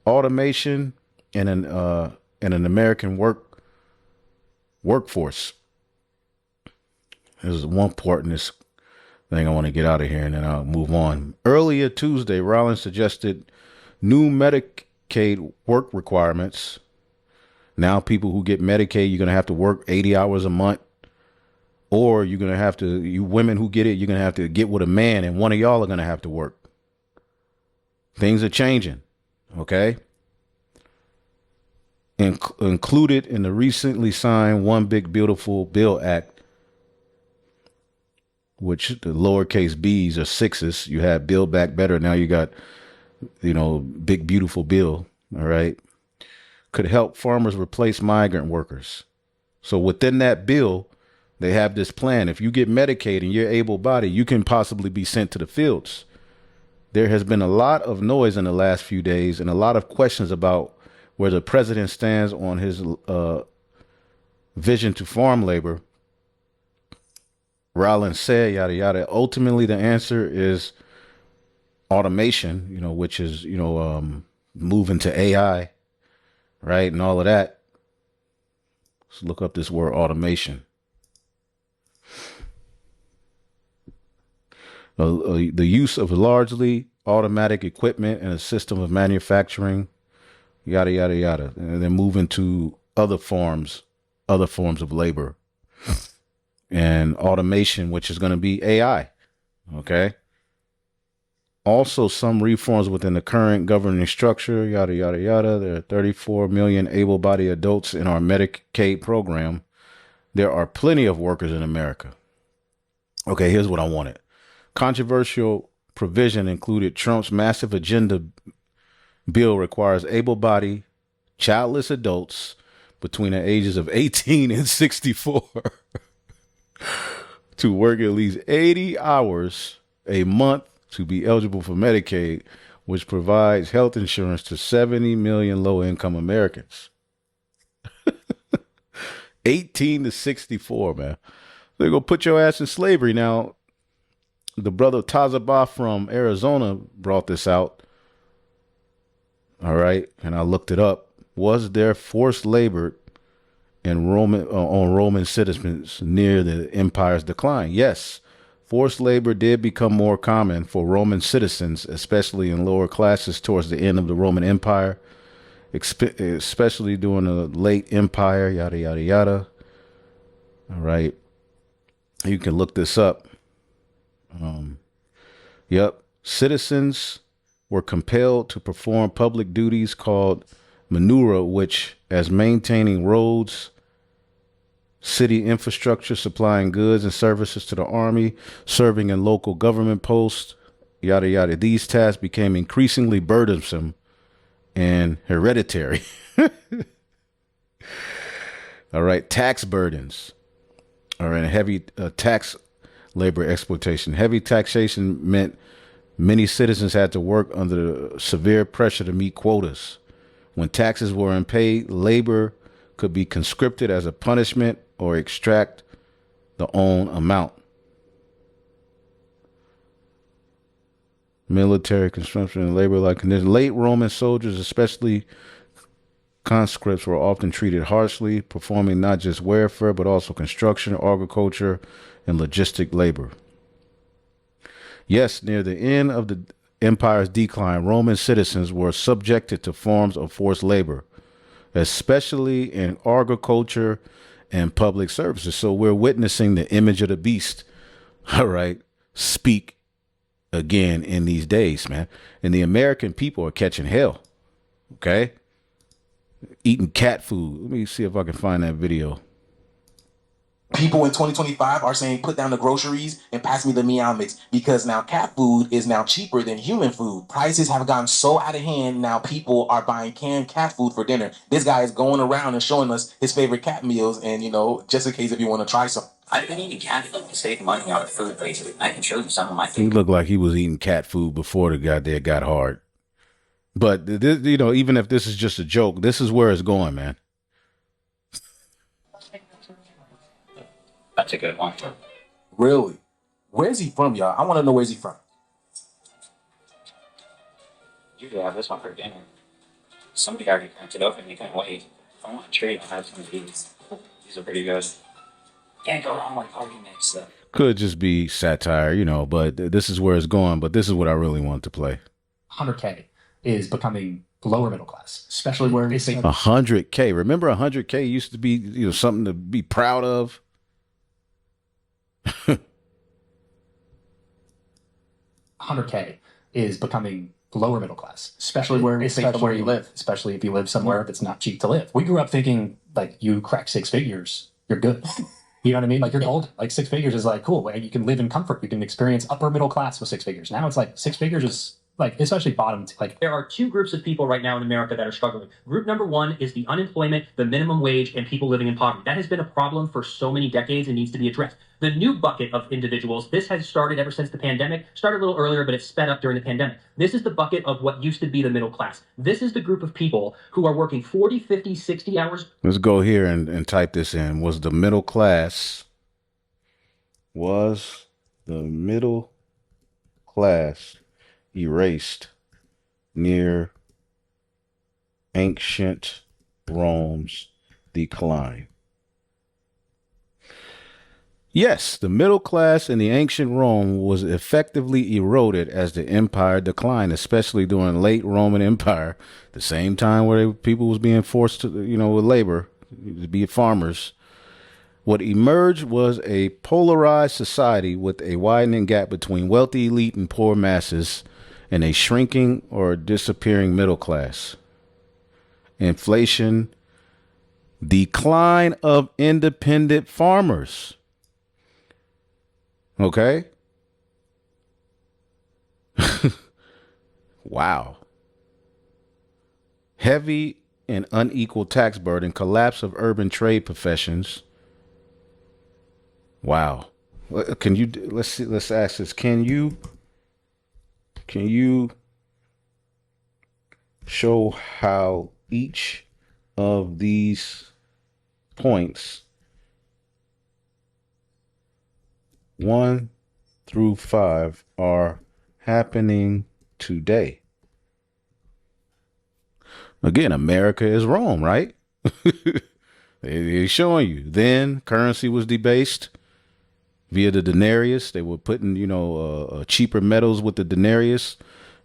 automation and an American workforce. There's one part in this thing I want to get out of here and then I'll move on. Earlier Tuesday, Rollins suggested new Medicaid work requirements. Now people who get Medicaid, you're going to have to work 80 hours a month. Or you're going to have to, you women who get it, you're going to have to get with a man and one of y'all are going to have to work. Things are changing. Okay. Included in the recently signed One Big Beautiful Bill Act, which the lowercase b's are sixes. You have Build Back Better. Now you got, Big Beautiful Bill. All right. Could help farmers replace migrant workers. So within that bill, They have this plan. If you get Medicaid and you're able-bodied, you can possibly be sent to the fields. There has been a lot of noise in the last few days and a lot of questions about where the president stands on his vision to farm labor. Rollins said, yada, yada. Ultimately, the answer is automation, which is, moving to AI, right? And all of that. Let's look up this word automation. The use of largely automatic equipment and a system of manufacturing, yada, yada, yada. And then moving to other forms of labor and automation, which is going to be AI. Okay. Also, some reforms within the current governing structure, yada, yada, yada. There are 34 million able-bodied adults in our Medicaid program. There are plenty of workers in America. Okay, here's what I wanted. Controversial provision included Trump's massive agenda bill requires able-bodied, childless adults between the ages of 18 and 64 to work at least 80 hours a month to be eligible for Medicaid, which provides health insurance to 70 million low-income Americans. 18 to 64, man. They're going to put your ass in slavery. Now, the brother Tazabah from Arizona brought this out. All right. And I looked it up. Was there forced labor in Roman citizens near the empire's decline? Yes. Forced labor did become more common for Roman citizens, especially in lower classes towards the end of the Roman Empire, especially during the late empire, yada, yada, yada. All right. You can look this up. Yep. Citizens were compelled to perform public duties called manura, which as maintaining roads, city infrastructure, supplying goods and services to the army, serving in local government posts, yada, yada. These tasks became increasingly burdensome and hereditary. All right. Tax burdens. All right. Heavy tax labor exploitation. Heavy taxation meant many citizens had to work under severe pressure to meet quotas. When taxes were unpaid, labor could be conscripted as a punishment or extract the own amount. Military conscription and labor-like conditions. Late Roman soldiers, especially conscripts, were often treated harshly, performing not just warfare, but also construction, agriculture, and logistic labor. Yes, near the end of the empire's decline, Roman citizens were subjected to forms of forced labor, especially in agriculture and public services. So we're witnessing the image of the beast, all right, speak again in these days, man. And the American people are catching hell, okay? Eating cat food. Let me see if I can find that video. People in 2025 are saying, put down the groceries and pass me the Meow Mix, because now cat food is now cheaper than human food. Prices have gotten so out of hand. Now people are buying canned cat food for dinner. This guy is going around and showing us his favorite cat meals. And, just in case if you want to try some. I've been eating cat food to save money on food lately. I can show you some of my He looked like he was eating cat food before the guy there got hard. But, even if this is just a joke, this is where it's going, man. That's a good one. Really? Where's he from, y'all? I want to know where's he from. Usually have this one for dinner. Somebody already printed up and you can wait. If I want a treat, I'll have some of these. These are pretty good. Can't go wrong with party mix, though. Could just be satire, but this is where it's going. But this is what I really want to play. 100K is becoming lower middle class, especially where it's 100K. Remember 100K used to be, something to be proud of. 100K is becoming lower middle class, especially where you live, especially if you live somewhere that's not cheap to live. We grew up thinking like you crack six figures, you're good. You know what I mean? Like you're golden. Like six figures is like cool. You can live in comfort. You can experience upper middle class with six figures. Now it's like six figures is like especially bottom, like there are two groups of people right now in America that are struggling. Group number one is the unemployment, the minimum wage, and people living in poverty. That has been a problem for so many decades and needs to be addressed. The new bucket of individuals, this has started ever since the pandemic, started a little earlier, but it sped up during the pandemic. This is the bucket of what used to be the middle class. This is the group of people who are working 40, 50, 60 hours. Let's go here and type this in. Was the middle class erased near ancient Rome's decline? Yes, the middle class in the ancient Rome was effectively eroded as the empire declined, especially during late Roman Empire, the same time where people was being forced to, with labor, to be farmers. What emerged was a polarized society with a widening gap between wealthy elite and poor masses, and a shrinking or disappearing middle class. Inflation, decline of independent farmers. Okay. Wow. Heavy and unequal tax burden, collapse of urban trade professions. Wow. Can you, let's ask this. Can you show how each of these points 1 through 5 are happening today? Again, America is Rome, right? They're showing you. Then currency was debased via the denarius. They were putting, cheaper metals with the denarius.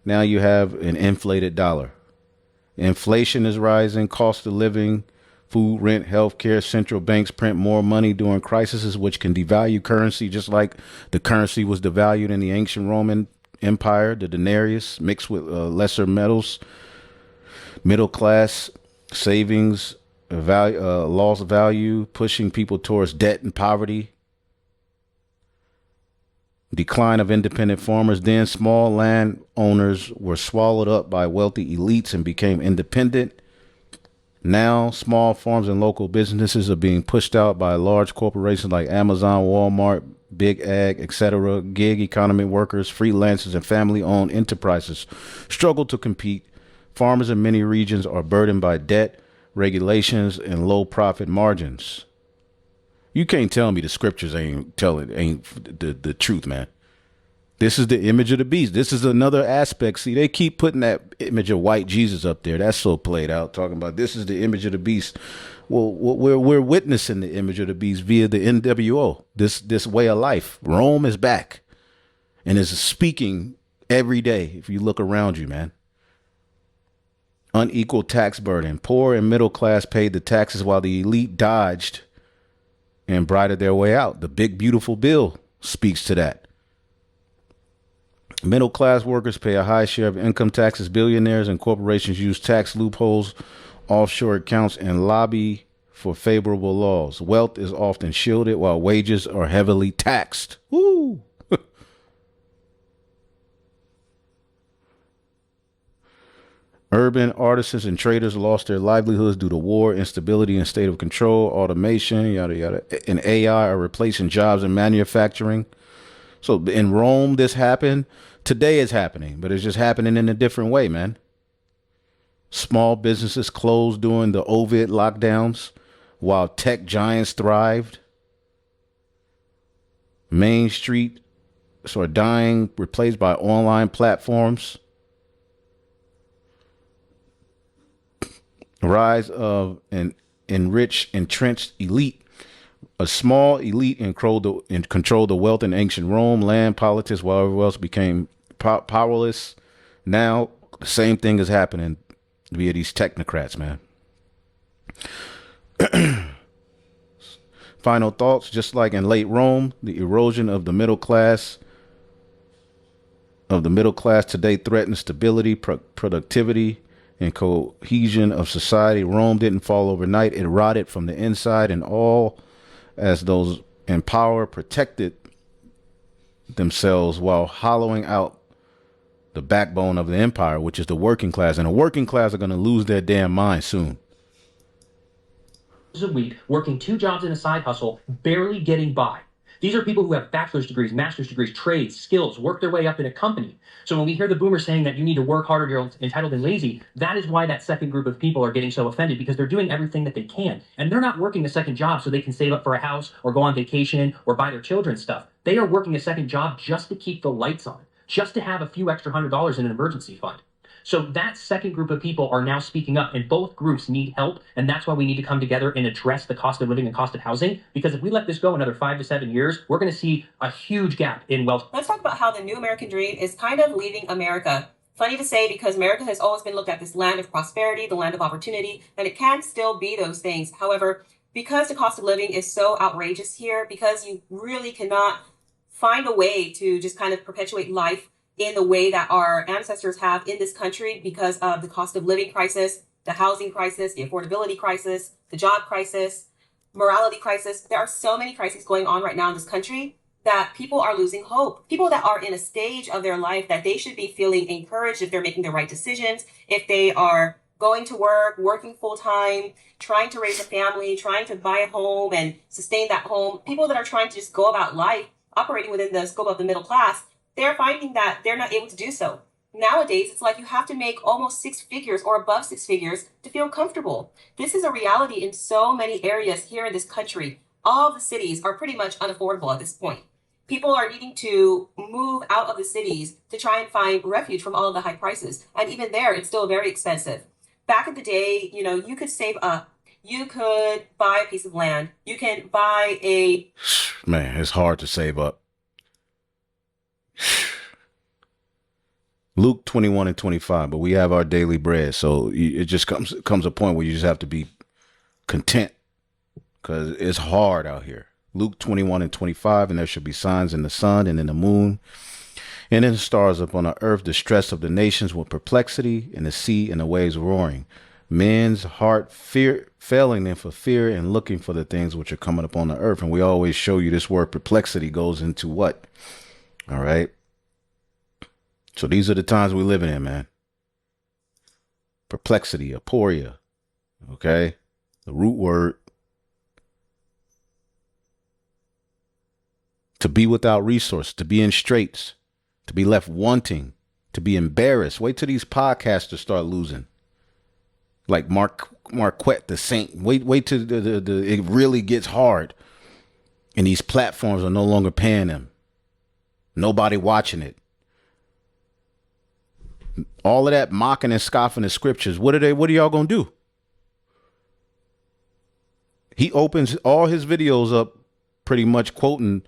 Now you have an inflated dollar. Inflation is rising, cost of living, food, rent, healthcare. Central banks print more money during crises, which can devalue currency, just like the currency was devalued in the ancient Roman Empire, the denarius, mixed with lesser metals. Middle class savings, loss of value, pushing people towards debt and poverty. Decline of independent farmers. Then small landowners were swallowed up by wealthy elites and became independent. Now small farms and local businesses are being pushed out by large corporations like Amazon, Walmart, Big Ag, etc. Gig economy workers, freelancers, and family-owned enterprises struggle to compete. Farmers in many regions are burdened by debt, regulations, and low profit margins. You can't tell me the scriptures ain't the truth, man. This is the image of the beast. This is another aspect. See, they keep putting that image of white Jesus up there. That's so played out, talking about this is the image of the beast. Well, we're witnessing the image of the beast via the NWO, this way of life. Rome is back and is speaking every day if you look around you, man. Unequal tax burden. Poor and middle class paid the taxes while the elite dodged and bridled their way out. The big, beautiful bill speaks to that. Middle class workers pay a high share of income taxes. Billionaires and corporations use tax loopholes, offshore accounts, and lobby for favorable laws. Wealth is often shielded while wages are heavily taxed. Woo! Urban artisans and traders lost their livelihoods due to war, instability, and state of control. Automation, yada, yada, and AI are replacing jobs in manufacturing. So in Rome, this happened. Today it's happening, but it's just happening in a different way, man. Small businesses closed during the Ovid lockdowns while tech giants thrived. Main streets are dying, replaced by online platforms. Rise of an entrenched elite. A small elite controlled the wealth in ancient Rome, land, politics, while everyone else became powerless. Now, the same thing is happening via these technocrats, man. Final thoughts. Just like in late Rome, the erosion of the middle class today threatens stability, productivity, and cohesion of society. Rome didn't fall overnight. It rotted from the inside, and all as those in power protected themselves while hollowing out the backbone of the empire, which is the working class. And the working class are going to lose their damn mind soon. A week, working 2 jobs in a side hustle, barely getting by. These are people who have bachelor's degrees, master's degrees, trades, skills, work their way up in a company. So when we hear the boomers saying that you need to work harder, you're entitled and lazy, that is why that second group of people are getting so offended, because they're doing everything that they can. And they're not working a second job so they can save up for a house or go on vacation or buy their children stuff. They are working a second job just to keep the lights on, just to have a few extra $100 in an emergency fund. So that second group of people are now speaking up, and both groups need help. And that's why we need to come together and address the cost of living and cost of housing. Because if we let this go another 5 to 7 years, we're going to see a huge gap in wealth. Let's talk about how the new American dream is kind of leaving America. Funny to say, because America has always been looked at this land of prosperity, the land of opportunity, and it can still be those things. However, because the cost of living is so outrageous here, because you really cannot find a way to just kind of perpetuate life in the way that our ancestors have in this country because of the cost of living crisis, the housing crisis, the affordability crisis, the job crisis, morality crisis. There are so many crises going on right now in this country that people are losing hope. People that are in a stage of their life that they should be feeling encouraged if they're making the right decisions, if they are going to work, working full time, trying to raise a family, trying to buy a home and sustain that home. People that are trying to just go about life operating within the scope of the middle class, they're finding that they're not able to do so. Nowadays, it's like you have to make almost 6 figures or above 6 figures to feel comfortable. This is a reality in so many areas here in this country. All the cities are pretty much unaffordable at this point. People are needing to move out of the cities to try and find refuge from all of the high prices. And even there, it's still very expensive. Back in the day, you could save up. You could buy a piece of land. You can buy a... Man, it's hard to save up. Luke 21 and 25, but we have our daily bread. So it just comes a point where you just have to be content because it's hard out here. Luke 21 and 25, and there should be signs in the sun and in the moon and in the stars upon the earth, the stress of the nations with perplexity, and the sea and the waves roaring. Men's heart failing them for fear and looking for the things which are coming upon the earth. And we always show you this word perplexity goes into what? All right. So these are the times we're living in, man. Perplexity, aporia. Okay. The root word. To be without resource, to be in straits, to be left wanting, to be embarrassed. Wait till these podcasters start losing. Like Marquette, the Saint. Wait till it really gets hard. And these platforms are no longer paying them. Nobody watching it. All of that mocking and scoffing the scriptures. What are y'all gonna do? He opens all his videos up pretty much quoting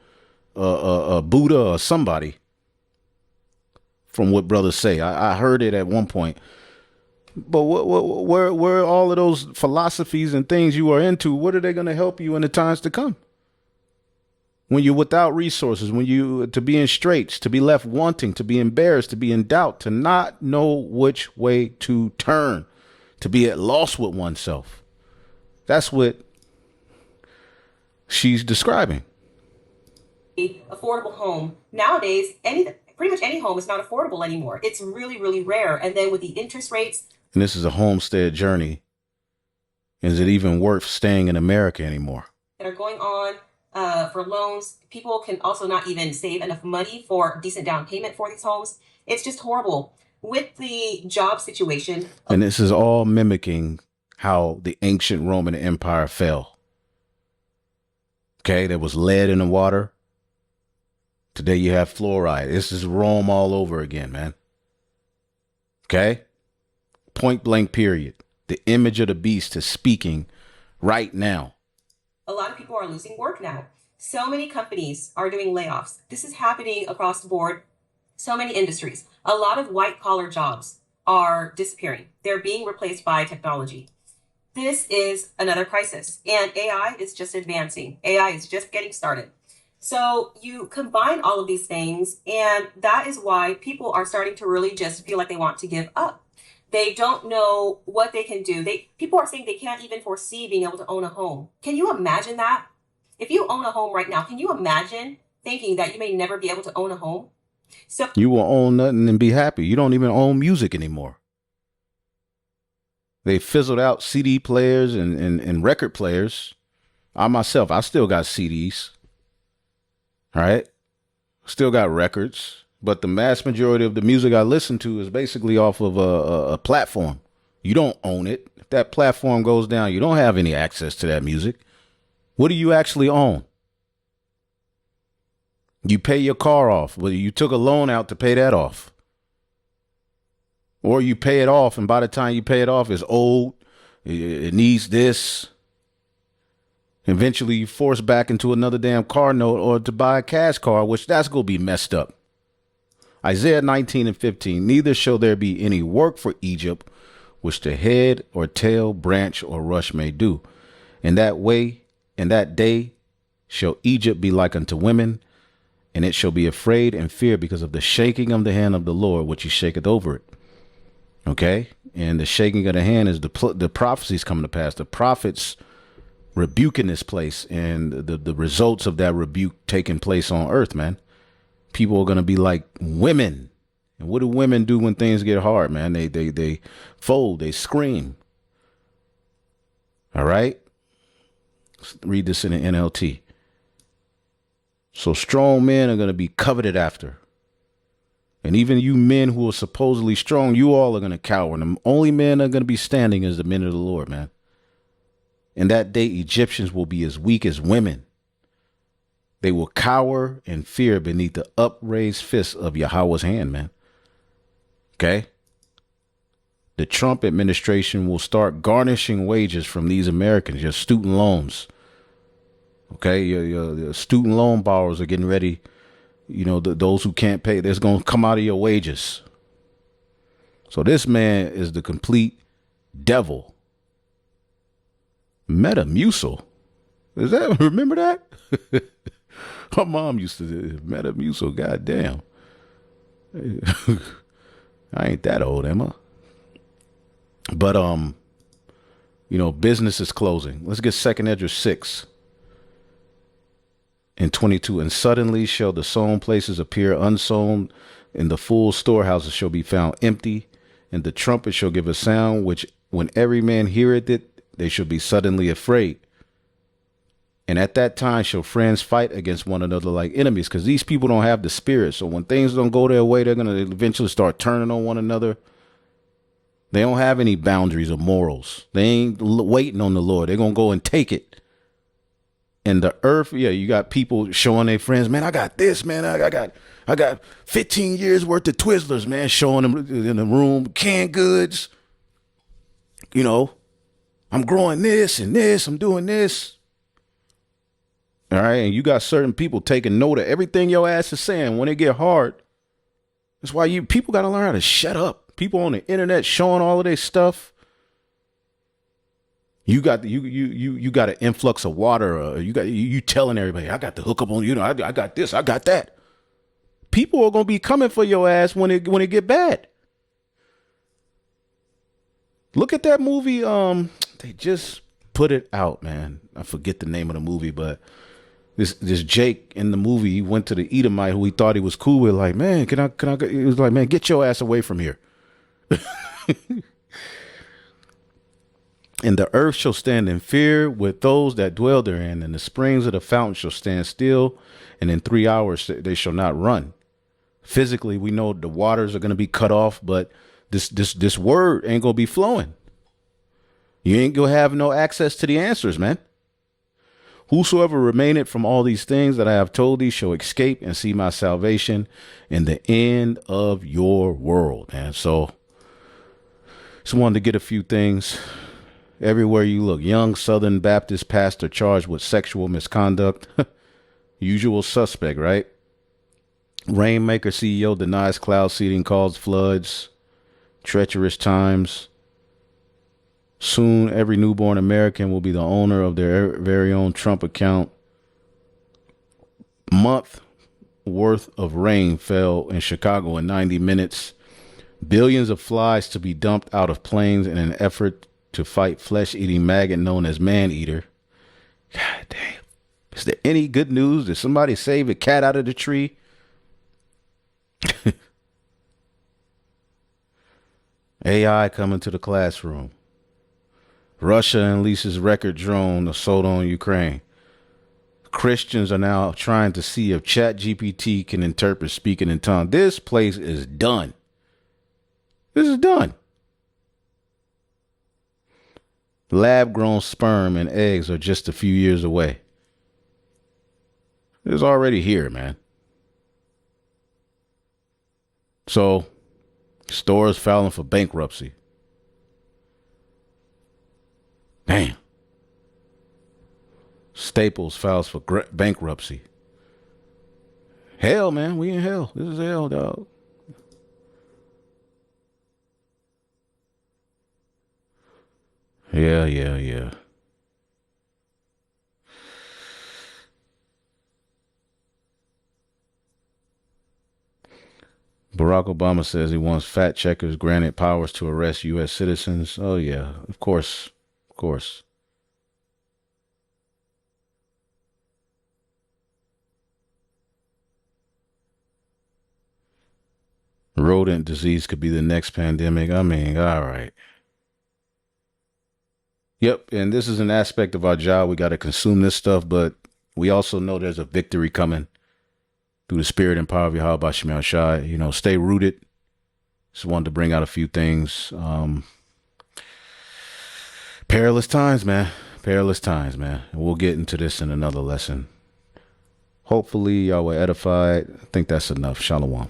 Buddha or somebody from what brothers say. I heard it at one point. But where are all of those philosophies and things you are into? What are they going to help you in the times to come? When you're without resources, to be in straits, to be left wanting, to be embarrassed, to be in doubt, to not know which way to turn, to be at loss with oneself. That's what she's describing. Affordable home. Nowadays, pretty much any home is not affordable anymore. It's really, really rare. And then with the interest rates. And this is a homestead journey. Is it even worth staying in America anymore? That are going on for loans. People can also not even save enough money for a decent down payment for these homes. It's just horrible. With the job situation. And this is all mimicking how the ancient Roman Empire fell. Okay, there was lead in the water. Today you have fluoride. This is Rome all over again, man. Okay? Point blank period. The image of the beast is speaking right now. A lot of people are losing work now. So many companies are doing layoffs. This is happening across the board. So many industries. A lot of white collar jobs are disappearing. They're being replaced by technology. This is another crisis. And AI is just advancing. AI is just getting started. So you combine all of these things, and that is why people are starting to really just feel like they want to give up. They don't know what they can do. People are saying they can't even foresee being able to own a home. Can you imagine that? If you own a home right now, can you imagine thinking that you may never be able to own a home? You will own nothing and be happy. You don't even own music anymore. They fizzled out CD players and record players. I myself, I still got CDs. All right. Still got records. But the mass majority of the music I listen to is basically off of a platform. You don't own it. If that platform goes down, you don't have any access to that music. What do you actually own? You pay your car off. Well, you took a loan out to pay that off. Or you pay it off, and by the time you pay it off, it's old. It needs this. Eventually, you force back into another damn car note or to buy a cash car, which that's going to be messed up. Isaiah 19:15, neither shall there be any work for Egypt, which the head or tail, branch or rush may do. In that way, in that day, shall Egypt be like unto women, and it shall be afraid and fear because of the shaking of the hand of the Lord, which he shaketh over it. Okay? And the shaking of the hand is the prophecies coming to pass. The prophets rebuking this place and the results of that rebuke taking place on earth, man. People are going to be like women. And what do women do when things get hard, man? They fold, they scream. All right? Let's read this in the NLT. So strong men are going to be coveted after. And even you men who are supposedly strong, you all are going to cower. And the only men that are going to be standing is the men of the Lord, man. In that day, Egyptians will be as weak as women. They will cower and fear beneath the upraised fist of Yahweh's hand, man. Okay? The Trump administration will start garnishing wages from these Americans, your student loans. Okay? Your student loan borrowers are getting ready. You know, those who can't pay, that's going to come out of your wages. So this man is the complete devil. Metamucil. Is that, remember that? Her mom used to Metamucil, goddamn. I ain't that old, am I? But, you know, business is closing. Let's get 2nd Esdras 6 and 22. And suddenly shall the sown places appear unsown, and the full storehouses shall be found empty, and the trumpet shall give a sound, which when every man heareth it, they shall be suddenly afraid. And at that time shall friends fight against one another like enemies, because these people don't have the spirit. So when things don't go their way, they're going to eventually start turning on one another. They don't have any boundaries or morals. They ain't waiting on the Lord. They're going to go and take it. And the earth, yeah, you got people showing their friends, man, I got this, man. I got 15 years worth of Twizzlers, man, showing them in the room, canned goods. You know, I'm growing this and this, I'm doing this. All right. And you got certain people taking note of everything your ass is saying when it get hard. That's why people got to learn how to shut up. People on the internet showing all of their stuff. You got you got an influx of water. You telling everybody, I got the hookup on, you know, I got this, I got that. People are going to be coming for your ass when it get bad. Look at that movie. They just put it out, man. I forget the name of the movie, but this Jake in the movie, he went to the Edomite who he thought he was cool with, like, man, can I, he was like, man, get your ass away from here. And the earth shall stand in fear with those that dwell therein, and the springs of the fountain shall stand still, and in 3 hours they shall not run. Physically, we know the waters are going to be cut off, but this word ain't going to be flowing. You ain't going to have no access to the answers, man. Whosoever remaineth from all these things that I have told thee shall escape and see my salvation in the end of your world. And so just wanted to get a few things. Everywhere you look, young Southern Baptist pastor charged with sexual misconduct. Usual suspect, right? Rainmaker CEO denies cloud seeding caused floods. Treacherous times. Soon, every newborn American will be the owner of their very own Trump account. Month worth of rain fell in Chicago in 90 minutes. Billions of flies to be dumped out of planes in an effort to fight flesh-eating maggot known as man-eater. God damn. Is there any good news? Did somebody save a cat out of the tree? AI coming to the classroom. Russia unleashes record drone assault on Ukraine. Christians are now trying to see if ChatGPT can interpret speaking in tongues. This place is done. This is done. Lab-grown sperm and eggs are just a few years away. It's already here, man. So, stores filing for bankruptcy. Damn. Staples files for bankruptcy. Hell, man. We in hell. This is hell, dog. Yeah. Barack Obama says he wants fact checkers granted powers to arrest U.S. citizens. Oh, yeah. Of course. Of course. Rodent disease could be the next pandemic. I mean, all right. Yep, and this is an aspect of our job. We got to consume this stuff, but we also know there's a victory coming through the spirit and power of Yahweh Bashim Al Shai. You know, stay rooted. Just wanted to bring out a few things. Perilous times, man. Perilous times, man. And we'll get into this in another lesson. Hopefully, y'all were edified. I think that's enough. Shalom.